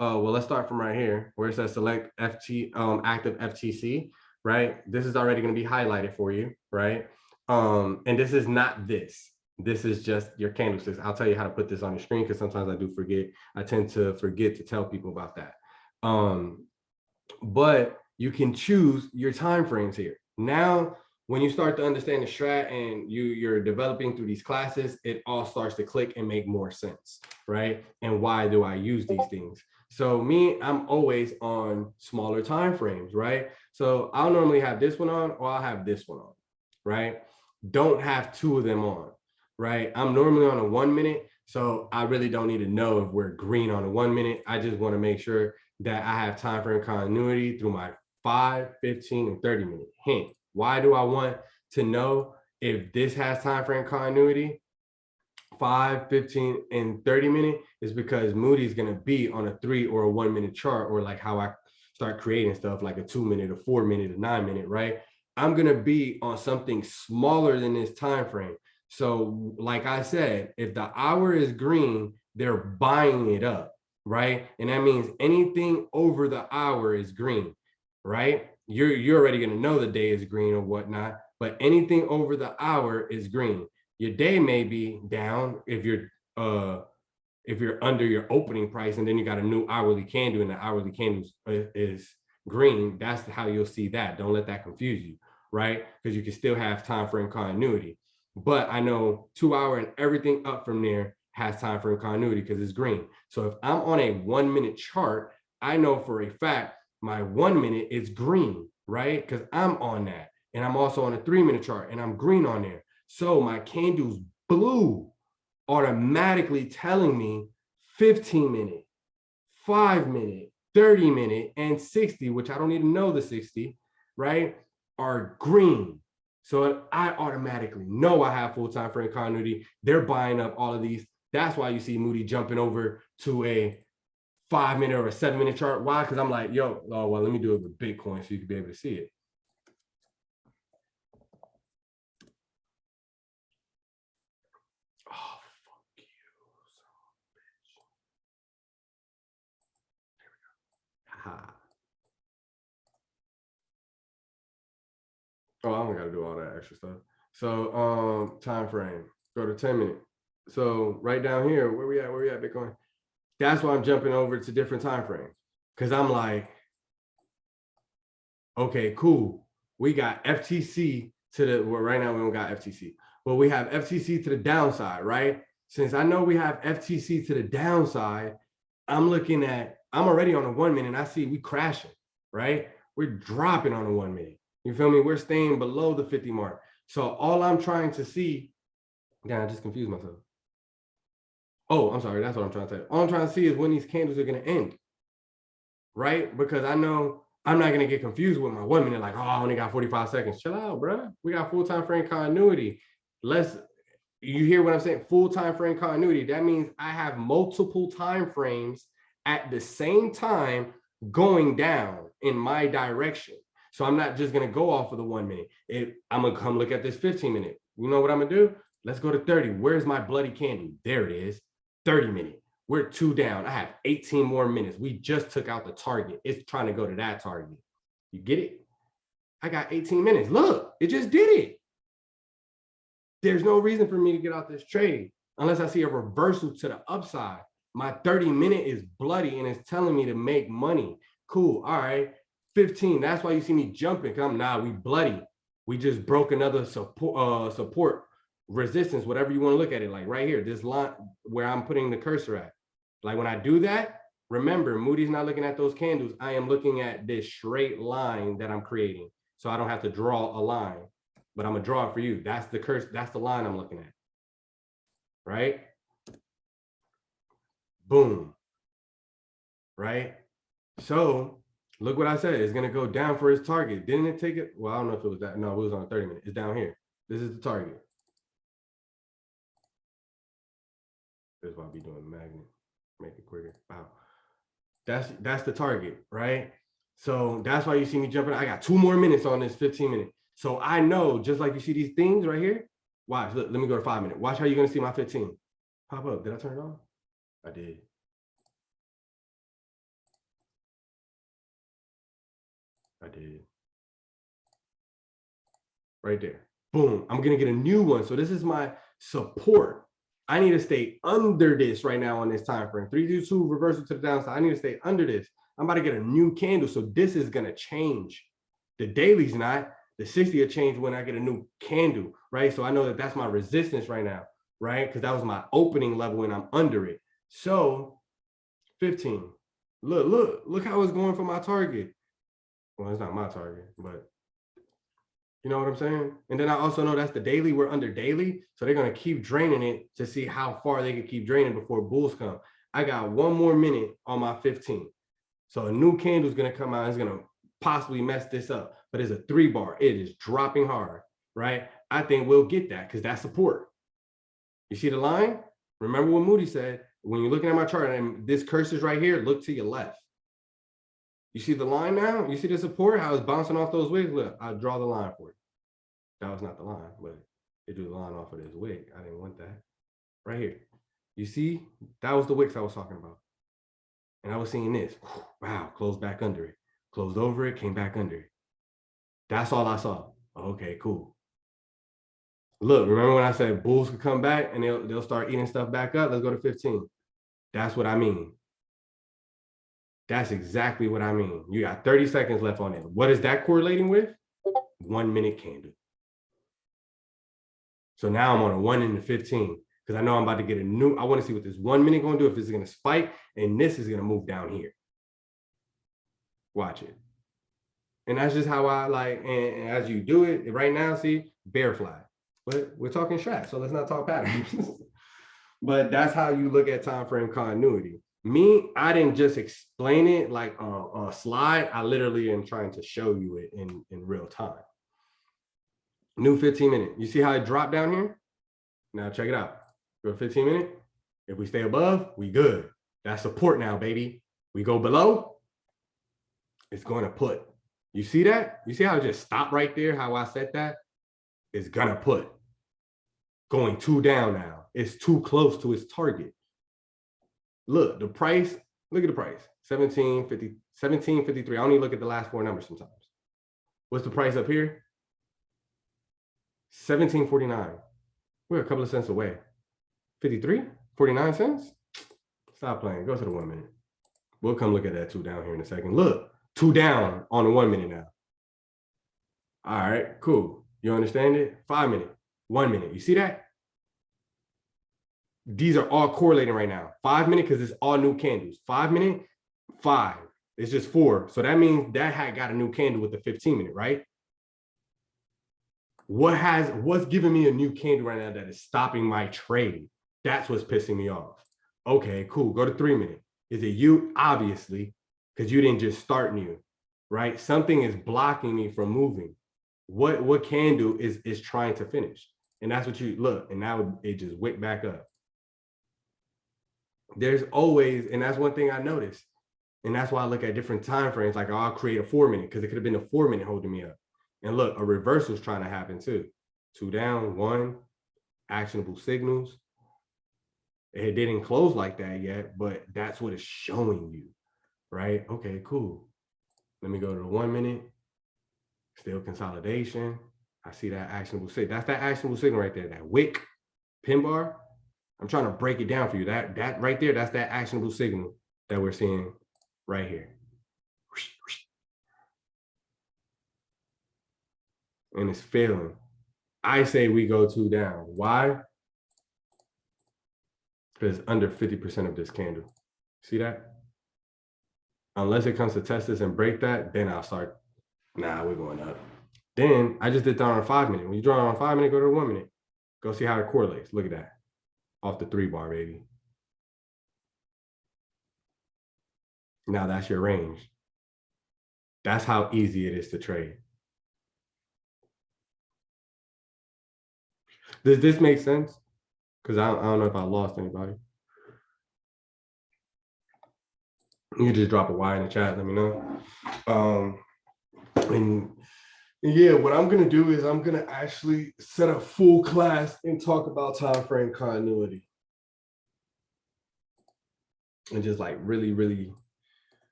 well, let's start from right here where it says select active FTC, right? This is already going to be highlighted for you, right? And this is not this. This is just your candlesticks. I'll tell you how to put this on your screen, because sometimes I do forget. I tend to forget to tell people about that. But you can choose your time frames here. Now, when you start to understand the Strat and you're developing through these classes, it all starts to click and make more sense, right? And why do I use these things? So I'm always on smaller time frames, right? So I'll normally have this one on, or I'll have this one on, right? Don't have two of them on, right? I'm normally on a 1 minute, so I really don't need to know if we're green on a 1 minute. I just want to make sure that I have time frame continuity through my 5, 15, and 30 minute. Hint, why do I want to know if this has time frame continuity? 5, 15, and 30 minute is because Moody's going to be on a 3 or a 1 minute chart, or like how I start creating stuff like a 2 minute, a 4 minute, a 9 minute, right? I'm going to be on something smaller than this time frame. So like I said, if the hour is green, they're buying it up, right? And that means anything over the hour is green, right? You're already going to know the day is green or whatnot, but anything over the hour is green. Your day may be down if you're under your opening price, and then you got a new hourly candle and the hourly candle is green. That's how you'll see that. Don't let that confuse you, right? Because you can still have time frame continuity. But I know 2 hour and everything up from there has time frame continuity because it's green. So if I'm on a 1 minute chart, I know for a fact my 1 minute is green, right? Because I'm on that. And I'm also on a 3 minute chart and I'm green on there. So my candle's blue, automatically telling me 15 minute, 5 minute, 30 minute, and 60, which I don't even know the 60, right, are green. So I automatically know I have full time frame continuity. They're buying up all of these. That's why you see Moody jumping over to a 5 minute or a 7 minute chart. Why? Because I'm like, yo, oh, well, let me do it with Bitcoin so you can be able to see it. Oh, fuck you, son of a bitch. Ha. Oh, I don't gotta do all that extra stuff. So time frame, go to 10 minute. So right down here, where we at Bitcoin? That's why I'm jumping over to different time frames. Cause I'm like, okay, cool. We got FTC to the, well, right now we don't got FTC, but we have FTC to the downside, right? Since I know we have FTC to the downside, I'm already on a 1 minute and I see we crashing, right? We're dropping on a 1 minute. You feel me? We're staying below the 50 mark. So all I'm trying to see, yeah, I just confused myself. Oh, I'm sorry. That's what I'm trying to say. All I'm trying to see is when these candles are going to end, right? Because I know I'm not going to get confused with my 1 minute, like, oh, I only got 45 seconds. Chill out, bro. We got full time frame continuity. You hear what I'm saying? Full time frame continuity. That means I have multiple time frames at the same time going down in my direction. So I'm not just going to go off of the 1 minute. I'm going to come look at this 15 minute. You know what I'm going to do? Let's go to 30. Where's my bloody candle? There it is. 30 minute. We're 2 down. I have 18 more minutes. We just took out the target. It's trying to go to that target. You get it? I got 18 minutes. Look, it just did it. There's no reason for me to get out this trade unless I see a reversal to the upside. My 30 minute is bloody and it's telling me to make money. Cool. All right. 15. That's why you see me jumping. We bloody. We just broke another support resistance, whatever you want to look at it, like right here, this line where I'm putting the cursor at. Like when I do that, remember, Moody's not looking at those candles. I am looking at this straight line that I'm creating. So I don't have to draw a line, but I'm gonna draw it for you. That's the curse. That's the line I'm looking at. Right? Boom. Right? So look what I said. It's gonna go down for its target. Didn't it take it? Well, I don't know if it was that. No, it was on 30 minutes. It's down here. This is the target. This is why I be doing magnet. Make it quicker. Wow. That's the target, right? So that's why you see me jumping. I got 2 more minutes on this 15 minute. So I know, just like you see these things right here. Watch, look, let me go to 5 minute. Watch how you're gonna see my 15 pop up. Did I turn it on? I did. I did. Right there. Boom. I'm gonna get a new one. So this is my support. I need to stay under this right now on this time frame. 322 reversal to the downside. I need to stay under this. I'm about to get a new candle. So this is gonna change. The daily's not. The 60 will change when I get a new candle, right? So I know that that's my resistance right now, right? Because that was my opening level and I'm under it. So 15. Look how it's going for my target. Well, it's not my target, but you know what I'm saying? And then I also know that's the daily. We're under daily. So they're going to keep draining it to see how far they can keep draining before bulls come. I got 1 more minute on my 15. So a new candle is going to come out. It's going to possibly mess this up. But it's a 3 bar. It is dropping hard, right? I think we'll get that because that's support. You see the line? Remember what Moody said? When you're looking at my chart and this cursor's right here, look to your left. You see the line now? You see the support, how it's bouncing off those wicks? Look, I'll draw the line for you. That was not the line, but it drew the line off of this wick. I didn't want that. Right here. You see, that was the wicks I was talking about. And I was seeing this. Wow, closed back under it. Closed over it, came back under it. That's all I saw. Okay, cool. Look, remember when I said bulls could come back and they'll start eating stuff back up? Let's go to 15. That's what I mean. That's exactly what I mean. You got 30 seconds left on it. What is that correlating with? 1 minute candle. So now I'm on a 1 into 15 because I know I'm about to get a new, I want to see what this 1 minute going to do, if it's going to spike and this is going to move down here. Watch it. And that's just how I like, and as you do it right now, see, bear flag. But we're talking strat, so let's not talk patterns. But that's how you look at time frame continuity. Me, I didn't just explain it like on a slide. I literally am trying to show you it in real time. New 15-minute. You see how it dropped down here? Now check it out. Go to 15-minute. If we stay above, we good. That's support now, baby. We go below, it's going to put. You see that? You see how it just stopped right there? How I said that? It's going to put. Going 2 down now. It's too close to its target. Look, the price, look at the price. 17.50, 17.53. I only look at the last 4 numbers sometimes. What's the price up here? 17.49. We're a couple of cents away. 53, 49 cents. Stop playing. Go to the 1 minute. We'll come look at that 2 down here in a second. Look, 2 down on the 1 minute now. All right, cool. You understand it? 5 minute, 1 minute. You see that? These are all correlating right now. 5 minute, because it's all new candles. 5 minute, 5. It's just 4. So that means that had got a new candle with the 15-minute, right? What's giving me a new candle right now that is stopping my trade? That's what's pissing me off. Okay, cool. Go to 3 minute. Is it you? Obviously, because you didn't just start new, right? Something is blocking me from moving. What candle is trying to finish? And that's what you look, and now it just wicked back up. There's always, and that's one thing I noticed. And that's why I look at different time frames. Like I'll create a 4 minute because it could have been a 4 minute holding me up. And look, a reversal is trying to happen too. 2 down, 1, actionable signals. It didn't close like that yet, but that's what it's showing you, right? Okay, cool. Let me go to the 1 minute. Still consolidation. I see that actionable signal. That's that actionable signal right there, that wick pin bar. I'm trying to break it down for you. That right there, that's that actionable signal that we're seeing right here. And it's failing. I say we go 2 down. Why? Because under 50% of this candle. See that? Unless it comes to test this and break that, then I'll start. Nah, we're going up. Then I just did that on a 5 minute. When you draw it on a 5 minute, go to the 1 minute. Go see how it correlates. Look at that. Off the 3 bar, baby. Now that's your range. That's how easy it is to trade. Does this make sense? Because I don't know if I lost anybody. You can just drop a Y in the chat, let me know. And yeah, what I'm gonna do is I'm gonna actually set a full class and talk about time frame continuity. And just like really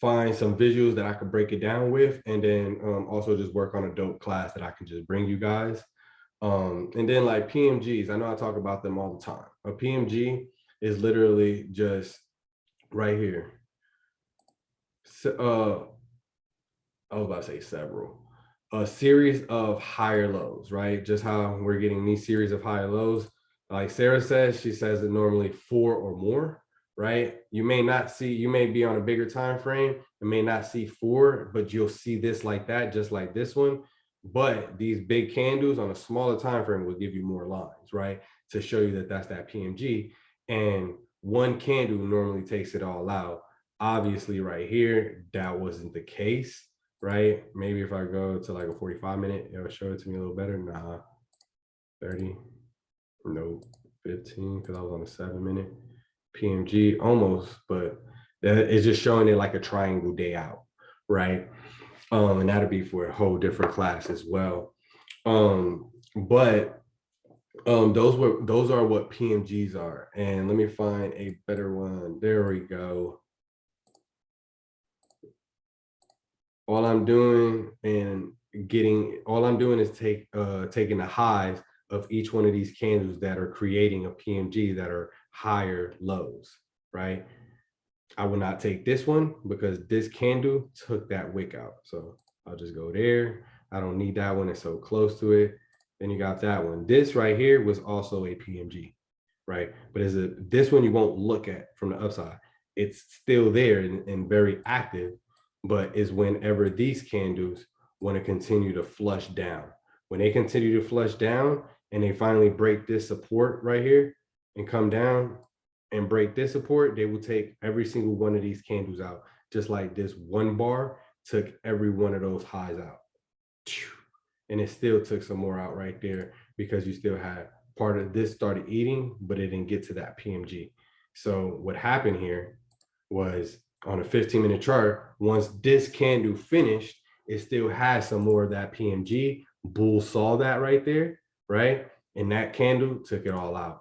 find some visuals that I could break it down with, and then also just work on a dope class that I can just bring you guys. And then like PMGs, I know I talk about them all the time. A PMG is literally just right here. So, I was about to say several. A series of higher lows, right? Just how we're getting these series of higher lows. Like Sarah says, she says that normally 4 or more, right? You may not see, you may be on a bigger time frame and may not see 4, but you'll see this like that, just like this one. But these big candles on a smaller time frame will give you more lines, right? To show you that that's that PMG. And one candle normally takes it all out. Obviously right here, that wasn't the case, right? Maybe if I go to like a 45 minute, it'll show it to me a little better. Nah, 30, no, 15, because I was on a 7 minute PMG almost, but it's just showing it like a triangle day out, right? And that'll be for a whole different class as well. But those are what PMGs are. And let me find a better one. There we go. All I'm doing is taking the highs of each one of these candles that are creating a PMG that are higher lows, right? I will not take this one because this candle took that wick out. So I'll just go there. I don't need that one. It's so close to it. Then you got that one. This right here was also a PMG, right? But this one you won't look at from the upside. It's still there and very active, but is whenever these candles want to continue to flush down. When they continue to flush down and they finally break this support right here and come down and break this support, they will take every single one of these candles out, just like this one bar took every one of those highs out. And it still took some more out right there because you still had part of this started eating, but it didn't get to that PMG. So what happened here was on a 15-minute chart, once this candle finished, it still has some more of that PMG. Bull saw that right there, right? And that candle took it all out.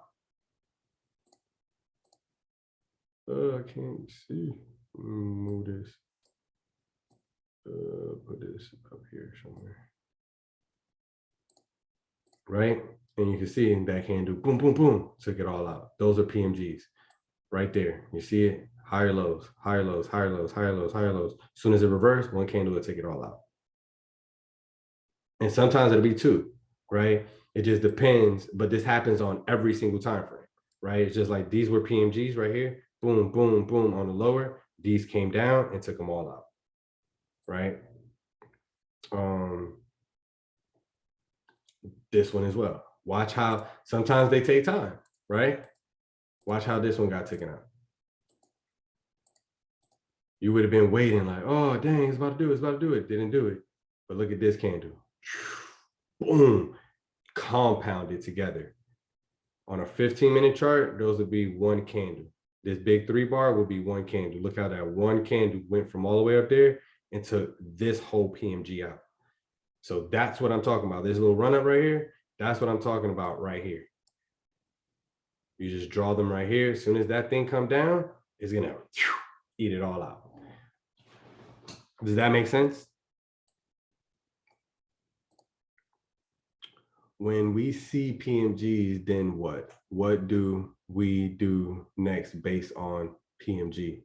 I can't see. Move this. Put this up here somewhere. Right? And you can see that candle, boom, boom, boom, took it all out. Those are PMGs right there. You see it? Higher lows, higher lows, higher lows, higher lows, higher lows. As soon as it reversed, one candle will take it all out. And sometimes it'll be two, right? It just depends, but this happens on every single time frame, right? It's just like these were PMGs right here. Boom, boom, boom on the lower. These came down and took them all out, right? This one as well. Watch how sometimes they take time, right? Watch how this one got taken out. You would have been waiting like, oh, dang, it's about to do it, it's about to do it. Didn't do it. But look at this candle. Boom, compounded together. On a 15-minute chart, those would be one candle. This big 3 bar will be one candle. Look how that one candle went from all the way up there and took this whole PMG out. So that's what I'm talking about. This little run up right here, that's what I'm talking about right here. You just draw them right here. As soon as that thing come down, it's gonna eat it all out. Does that make sense? When we see PMGs, then what? What do we do next based on PMG?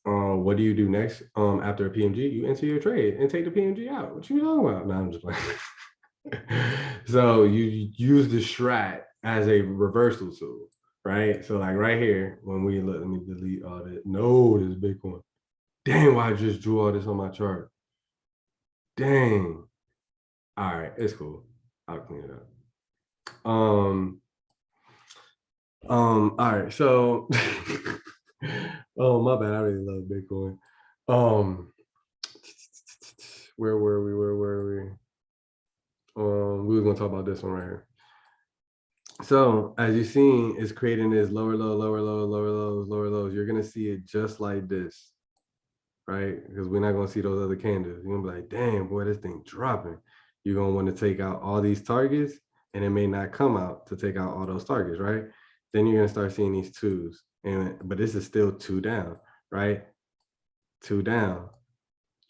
What do you do next after a PMG? You enter your trade and take the PMG out. What you talking about? No, I'm just playing. So you use the Strat as a reversal tool, right? So like right here, when we look, let me delete all that. No, this is Bitcoin. Dang, why I just drew all this on my chart? Dang. All right, it's cool. I'll clean it up. All right, so oh my bad, I really love Bitcoin. Where were we? We were gonna talk about this one right here. So as you've seen, it's creating this lower low, lower low, lower lows, lower lows. You're gonna see it just like this, right? Because we're not gonna see those other candles. You're gonna be like, damn, boy, this thing dropping. You're gonna want to take out all these targets, and it may not come out to take out all those targets, right? Then you're gonna start seeing these twos, but this is still 2 down, right? 2 down.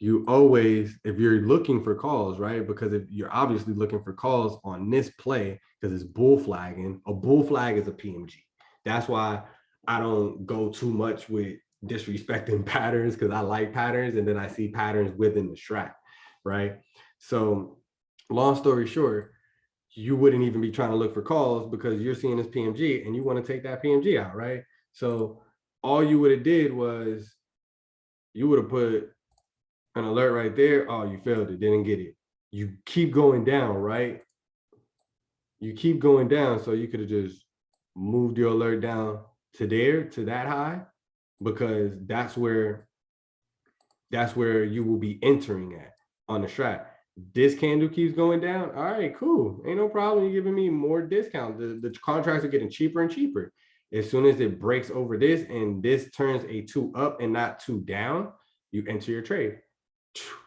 You always, if you're looking for calls, right? Because if you're obviously looking for calls on this play, because it's bull flagging, a bull flag is a PMG. That's why I don't go too much with disrespecting patterns, because I like patterns, and then I see patterns within the Strat, right? So long story short, you wouldn't even be trying to look for calls because you're seeing this PMG and you want to take that PMG out, right? So all you would have did was you would have put an alert right there. Oh, you failed it, didn't get it. You keep going down, right? You keep going down, so you could have just moved your alert down to there, to that high, because that's where you will be entering at on the Strat. This candle keeps going down. All right, cool. Ain't no problem. You're giving me more discount. The contracts are getting cheaper and cheaper. As soon as it breaks over this and this turns a 2 up and not 2 down, you enter your trade.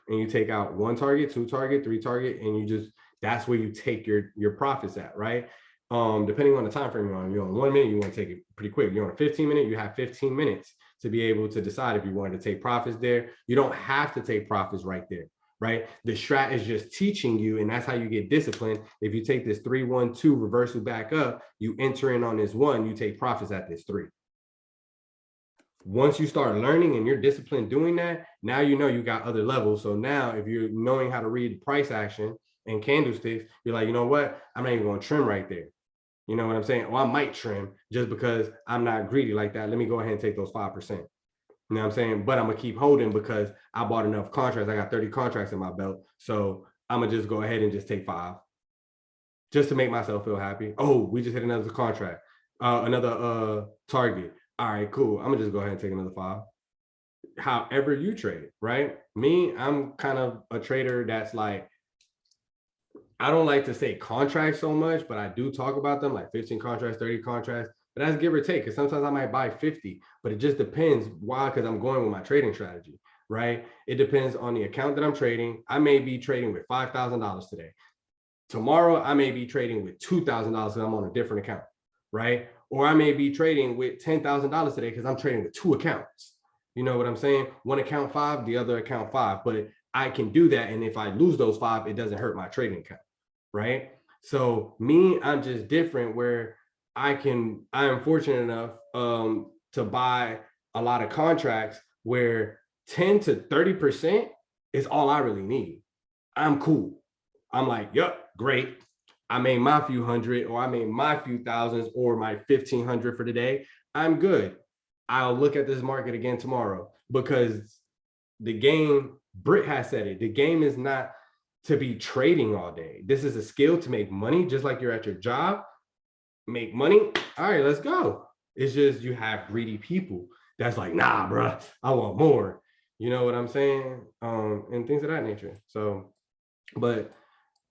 And you take out 1 target, 2 target, 3 target, and you just, that's where you take your profits at, right? Depending on the time frame you're on 1 minute, you want to take it pretty quick. You're on a 15-minute, you have 15 minutes to be able to decide if you wanted to take profits there. You don't have to take profits right there, right? The Strat is just teaching you, and that's how you get disciplined. If you take this 3-1-2 reversal back up, you enter in on this 1, you take profits at this 3. Once you start learning and you're disciplined doing that, now you know you got other levels. So now if you're knowing how to read price action and candlesticks, you're like, you know what? I'm not even going to trim right there. You know what I'm saying? Well, I might trim just because I'm not greedy like that. Let me go ahead and take those 5%. You know what I'm saying? But I'm going to keep holding because I bought enough contracts. I got 30 contracts in my belt. So I'm going to just go ahead and just take 5. just to make myself feel happy. Oh, we just hit another contract, another target. All right, cool. I'm gonna just go ahead and take another 5. However you trade, right? Me, I'm kind of a trader that's like, I don't like to say contracts so much, but I do talk about them like 15 contracts, 30 contracts. But that's give or take, because sometimes I might buy 50, but it just depends. Why? Because I'm going with my trading strategy, right? It depends on the account that I'm trading. I may be trading with $5,000 today. Tomorrow, I may be trading with $2,000 because I'm on a different account, right? Or I may be trading with $10,000 today because I'm trading with 2 accounts. You know what I'm saying? One account 5, the other account 5. But I can do that. And if I lose those 5, it doesn't hurt my trading account, right? So me, I'm just different where I am fortunate enough to buy a lot of contracts where 10 to 30% is all I really need. I'm cool. I'm like, yep, great. I made my few hundred, or I made my few thousands, or my 1,500 for today. I'm good. I'll look at this market again tomorrow, because the game, Britt has said it, the game is not to be trading all day. This is a skill to make money, just like you're at your job. Make money. All right, let's go. It's just you have greedy people that's like, nah, bro, I want more. You know what I'm saying? And things of that nature. So, but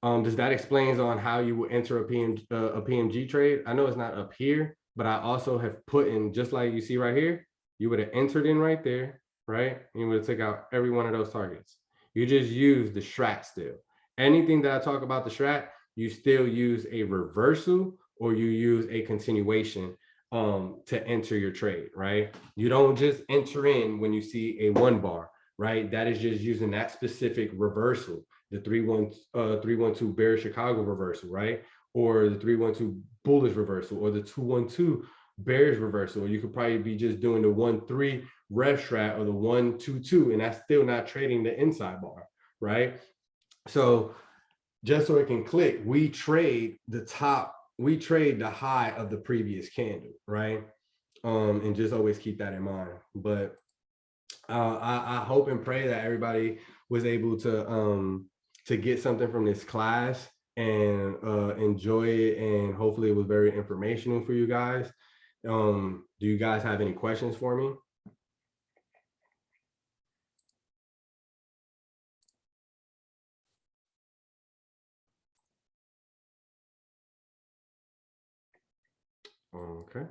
does that explains on how you would enter a PMG trade? I know it's not up here, but I also have put in, just like you see right here, you would have entered in right there, right? And you would have took out every one of those targets. You just use the Strat still. Anything that I talk about the Strat, you still use a reversal or you use a continuation to enter your trade, right? You don't just enter in when you see a 1 bar, right? That is just using that specific reversal, the 312 bearish Chicago reversal, right? Or the 312 bullish reversal, or the 212 bearish reversal. Or you could probably be just doing the 1-3 rev strat, or the 1-2-2, and that's still not trading the inside bar, right? So just so it can click, we trade the top, we trade the high of the previous candle, right? And just always keep that in mind. But I hope and pray that everybody was able to get something from this class and enjoy it, and hopefully it was very informational for you guys. Do you guys have any questions for me? Okay.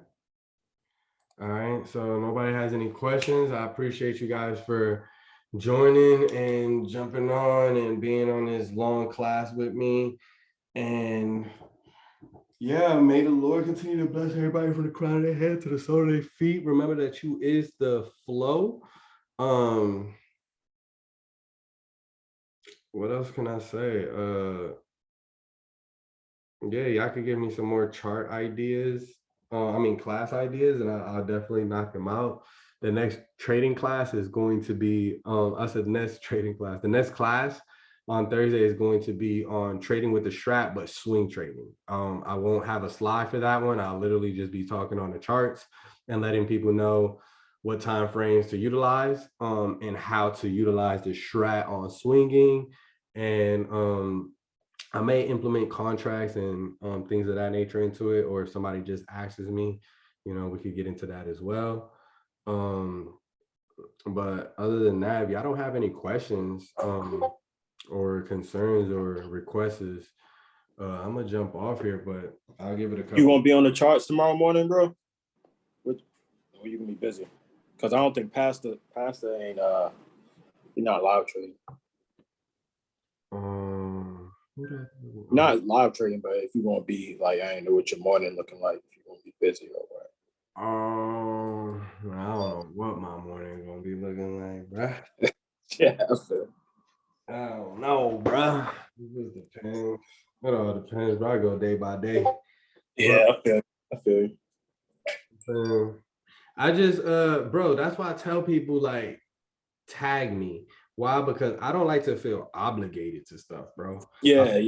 All right, so nobody has any questions. I appreciate you guys for joining and jumping on and being on this long class with me. And yeah, may the Lord continue to bless everybody from the crown of their head to the sole of their feet. Remember that you is the flow. What else can I say? Yeah, y'all could give me some more chart ideas. Class ideas, and I'll definitely knock them out. The next trading class is going to be, I said next trading class. The next class on Thursday is going to be on trading with the Strat, but swing trading. I won't have a slide for that one. I'll literally just be talking on the charts and letting people know what time frames to utilize, and how to utilize the Strat on swinging. And I may implement contracts and things of that nature into it, or if somebody just asks me, we could get into that as well. But other than that, if y'all don't have any questions or concerns or requests, I'm gonna jump off here, but I'll give it a couple. You won't be on the charts tomorrow morning, bro? Or you gonna be busy? Because I don't think Pastor ain't you're not live trading. Not live trading, but if you're gonna be like, I ain't know what your morning looking like, if you're gonna be busy or what. I don't know what my morning gonna be looking like, bruh. Yeah, I feel. I don't know, bruh. It just depends. It all depends, bro. I go day by day. Yeah, I feel you. I just bro, that's why I tell people, like, tag me. Why? Because I don't like to feel obligated to stuff, bro. Yeah. I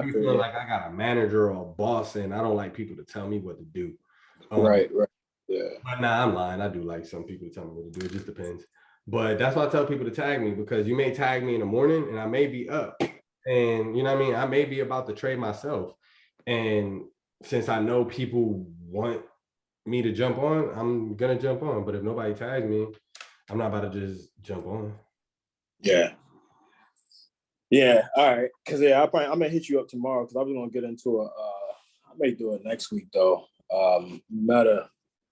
be feeling like I got a manager or a boss, and I don't like people to tell me what to do. Right. Yeah. But nah, I'm lying. I do like some people to tell me what to do. It just depends. But that's why I tell people to tag me, because you may tag me in the morning and I may be up, and you know what I mean? I may be about to trade myself. And since I know people want me to jump on, I'm gonna jump on. But if nobody tags me, I'm not about to just jump on. Yeah. Yeah. All right. Cause I'm gonna hit you up tomorrow because I was gonna get into I may do it next week though. Meta.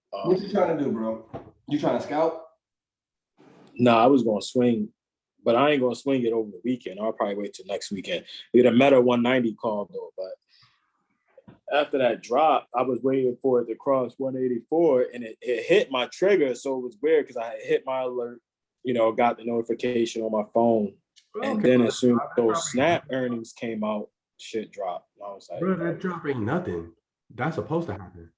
What you trying to do, bro? You trying to scout? No, I was gonna swing, but I ain't gonna swing it over the weekend. I'll probably wait till next weekend. We had a Meta 190 call though, but after that drop, I was waiting for it to cross 184, and it hit my trigger. So it was weird because I hit my alert, got the notification on my phone, and then as soon as those Snap earnings came out, shit dropped. And I was like, bro, that drop ain't nothing. That's supposed to happen.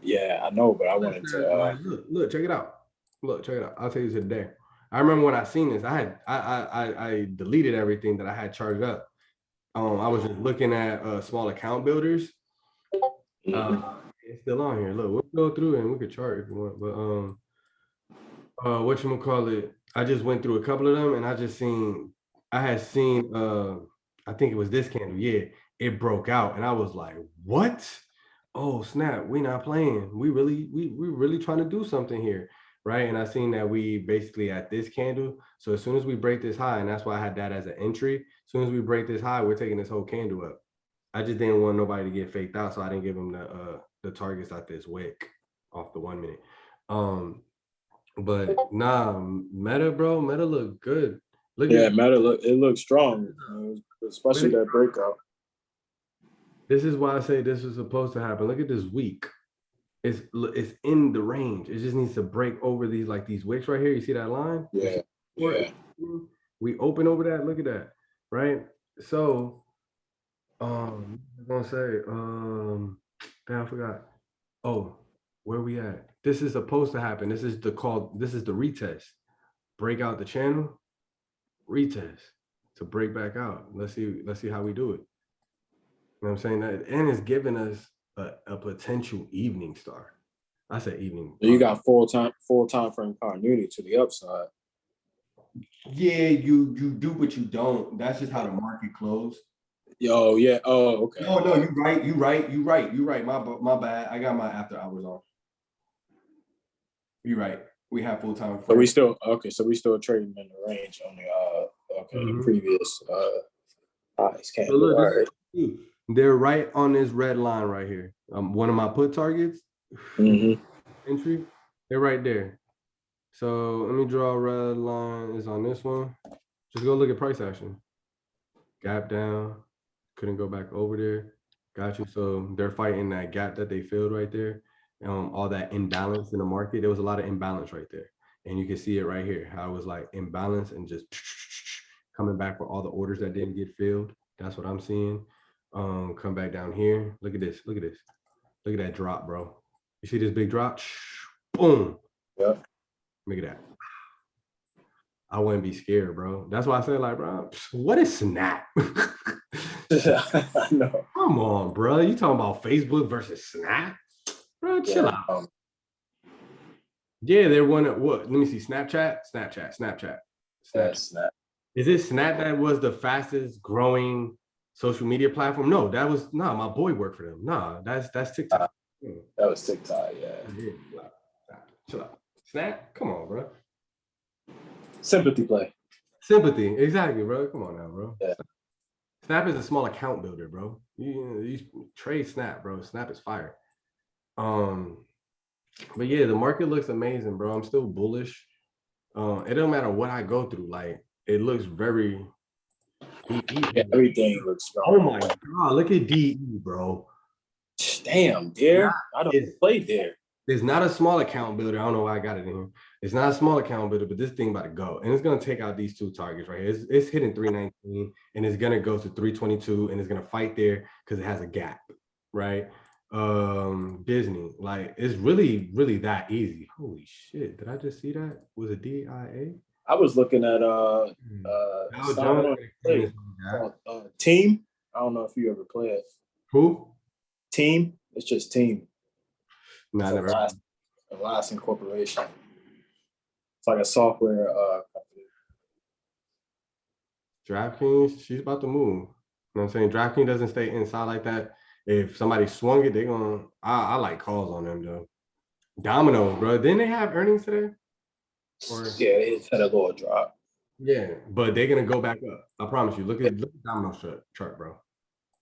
Yeah, I know, but I wanted to. Look, check it out. Look, check it out. I'll tell you today. I remember when I seen this, I deleted everything that I had charged up. I was just looking at small account builders. It's still on here. Look, we'll go through and we could chart if you want. But whatchamacallit, I just went through a couple of them and I had seen I think it was this candle. Yeah, it broke out and I was like, what? Oh snap, we not playing. We really trying to do something here. Right. And I seen that we basically at this candle. So as soon as we break this high, and that's why I had that as an entry. As soon as we break this high, we're taking this whole candle up. I just didn't want nobody to get faked out, so I didn't give them the targets at this wick off the 1 minute. But nah, Meta, bro, Meta look good. Meta looks strong, especially that breakout. This is why I say this is supposed to happen. Look at this week. It's in the range. It just needs to break over these wicks right here. You see that line? Yeah. We open over that. Look at that, right? So, I'm gonna say, damn, I forgot. Oh, where we at? This is supposed to happen. This is the retest. Break out the channel, retest to break back out. Let's see how we do it. You know what I'm saying? And it's giving us a potential evening star. I said evening. You got full time frame continuity to the upside. Yeah, you do, but you don't. That's just how the market closed. Yo, yeah. Oh, okay. No, you right. My bad. I got my after hours on. You're right. We have full time. But we still trading in the range on the previous highs. So look, they're right on this red line right here. One of my put targets, entry, they're right there. So let me draw a red line. Is on this one. Just go look at price action. Gap down, couldn't go back over there. Got you. So they're fighting that gap that they filled right there. All that imbalance in the market. There was a lot of imbalance right there. And you can see it right here, how it was like imbalance and just coming back for all the orders that didn't get filled. That's what I'm seeing. Come back down here. Look at this. Look at that drop, bro. You see this big drop? Boom. Yep. Look at that. I wouldn't be scared, bro. That's why I said, like, bro, what is Snap? No. Come on, bro. You talking about Facebook versus Snap? Bro, chill out. Yeah, they're one of what? Let me see. Snapchat. Snap. Is it Snap that was the fastest growing social media platform? No, that was my boy worked for them. Nah, that's TikTok. That was TikTok, yeah. Chill out. Snap? Come on, bro. Sympathy play. Sympathy, exactly, bro. Come on now, bro. Yeah. Snap is a small account builder, bro. You trade Snap, bro. Snap is fire. But yeah, the market looks amazing, bro. I'm still bullish. It don't matter what I go through, like it looks very. Everything looks strong. Oh my god, look at DE, bro. Damn, dear. I don't play there. It's not a small account builder. I don't know why I got it in here. It's not a small account builder, but this thing about to go. And it's going to take out these two targets right here. It's hitting 319 and it's going to go to 322 and it's going to fight there because it has a gap, right? Disney, like it's really, really that easy. Holy shit. Did I just see that? Was it DIA? I was looking at Team. I don't know if you ever play it. Who? Team. It's just Team. No, never. Last incorporation. It's like a software company. DraftKings, she's about to move. You know what I'm saying? DraftKings doesn't stay inside like that. If somebody swung it, I like calls on them though. Domino's, bro. Didn't they have earnings today? Or Yeah, they just had a little drop. yeah, but they're gonna go back up. I promise you. Look at Domino's chart, bro.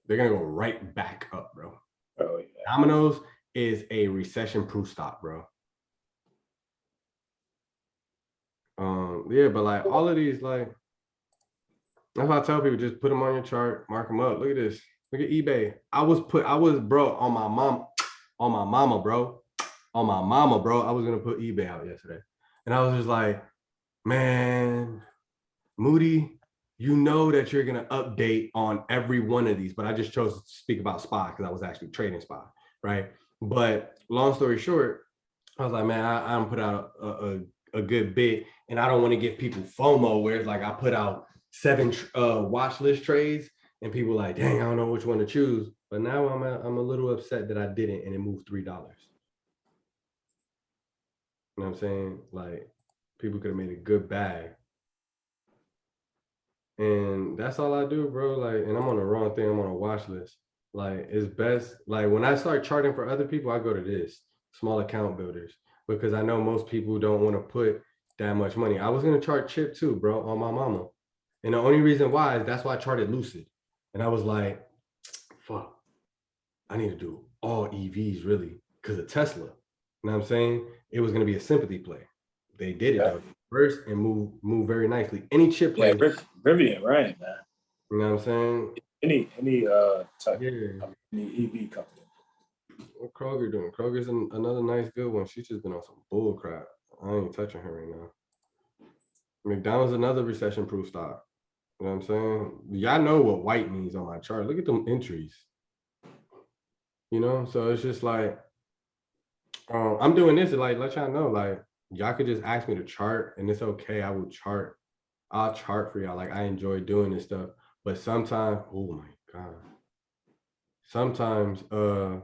They're gonna go right back up, bro. Oh, yeah. Domino's is a recession-proof stock, bro. Yeah, but like all of these, like that's why I tell people just put them on your chart, mark them up. Look at this. Look at eBay. I was bro on my mama, bro. On my mama, bro. I was gonna put eBay out yesterday. And I was just like, man, Moody, you know that you're gonna update on every one of these, but I just chose to speak about SPY because I was actually trading SPY, right? But long story short, I was like, man, I'm put out a good bit, and I don't want to give people FOMO where it's like I put out 7 watch list trades, and people like, dang, I don't know which one to choose. But now I'm a little upset that I didn't, and it moved $3. You know what I'm saying? Like, people could have made a good bag. And that's all I do, bro. Like, and I'm on the wrong thing. I'm on a watch list. Like, it's best. Like, when I start charting for other people, I go to this small account builders because I know most people don't want to put that much money. I was gonna chart Chip too, bro, on my mama. And the only reason why is that's why I charted Lucid. And I was like, fuck, I need to do all EVs really because of Tesla. You know what I'm saying? It was gonna be a sympathy play. They did it though first and move very nicely. Any chip play, Rivian, right, man. you know what I'm saying? Any type, Yeah. any EV company. What Kroger doing? Kroger's another nice good one. She's just been on some bull crap. I ain't touching her right now. McDonald's another recession-proof stock. You know what I'm saying? Y'all know what white means on my chart. Look at them entries. You know, so it's just like I'm doing this to like let y'all know, like y'all could just ask me to chart, and it's okay. I will chart. I'll chart for y'all. Like I enjoy doing this stuff, but sometimes, oh my god, sometimes I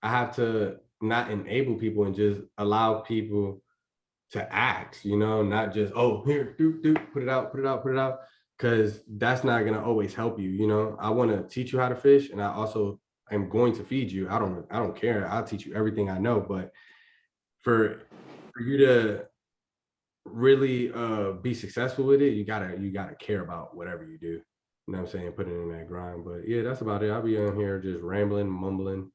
have to not enable people and just allow people to act, you know, not just, oh, here, do, put it out, because that's not going to always help you, you know. I want to teach you how to fish, and I also am going to feed you. I don't care. I'll teach you everything I know, but for you to really be successful with it, you gotta care about whatever you do. You know what I'm saying? Put it in that grind. But yeah, that's about it. I'll be on here just rambling, mumbling.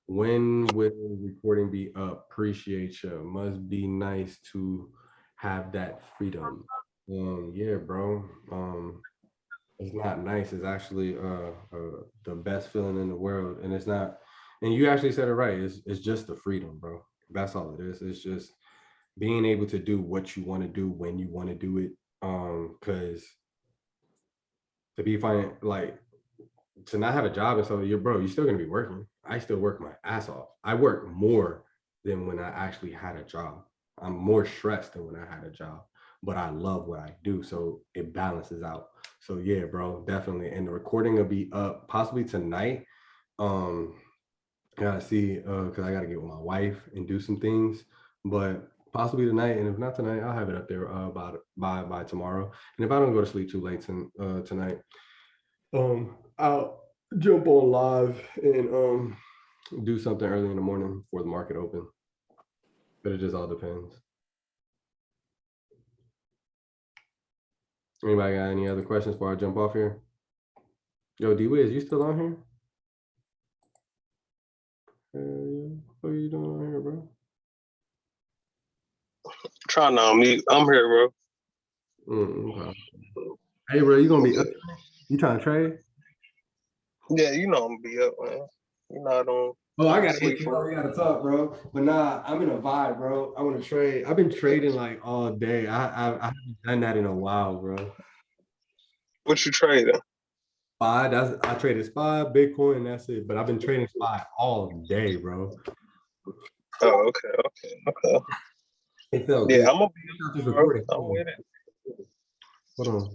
When will recording be up? Appreciate you. Must be nice to have that freedom. Yeah, bro. It's not nice. It's actually the best feeling in the world. And it's not, and you actually said it right. It's just the freedom, bro. That's all it is. It's just being able to do what you want to do when you want to do it. Because to be fine, like to not have a job and so you're still gonna be working. I still work my ass off. I work more than when I actually had a job. I'm more stressed than when I had a job, but I love what I do, so it balances out. So yeah, bro, definitely. And the recording will be up possibly tonight. I gotta see because I gotta get with my wife and do some things, but possibly tonight. And if not tonight, I'll have it up there about by tomorrow. And if I don't go to sleep too late tonight, I'll jump on live and do something early in the morning before the market open. But it just all depends. Anybody got any other questions before I jump off here? Yo, D-Wiz, you still on here? What are you doing on here, bro? Trying to unmute. I'm here, bro. Okay. Hey, bro, you gonna be up? You trying to trade? Yeah, you know I'm gonna be up, man. You know I don't. Oh, I gotta sleep hit you. We gotta talk, bro. But nah, I'm in a vibe, bro. I want to trade. I've been trading like all day. I haven't done that in a while, bro. What you trading? SPY. I traded SPY, Bitcoin, that's it. But I've been trading SPY all day, bro. Oh, okay. It felt Yeah, good. I'm gonna be up, bro. I'm with it. Hold on.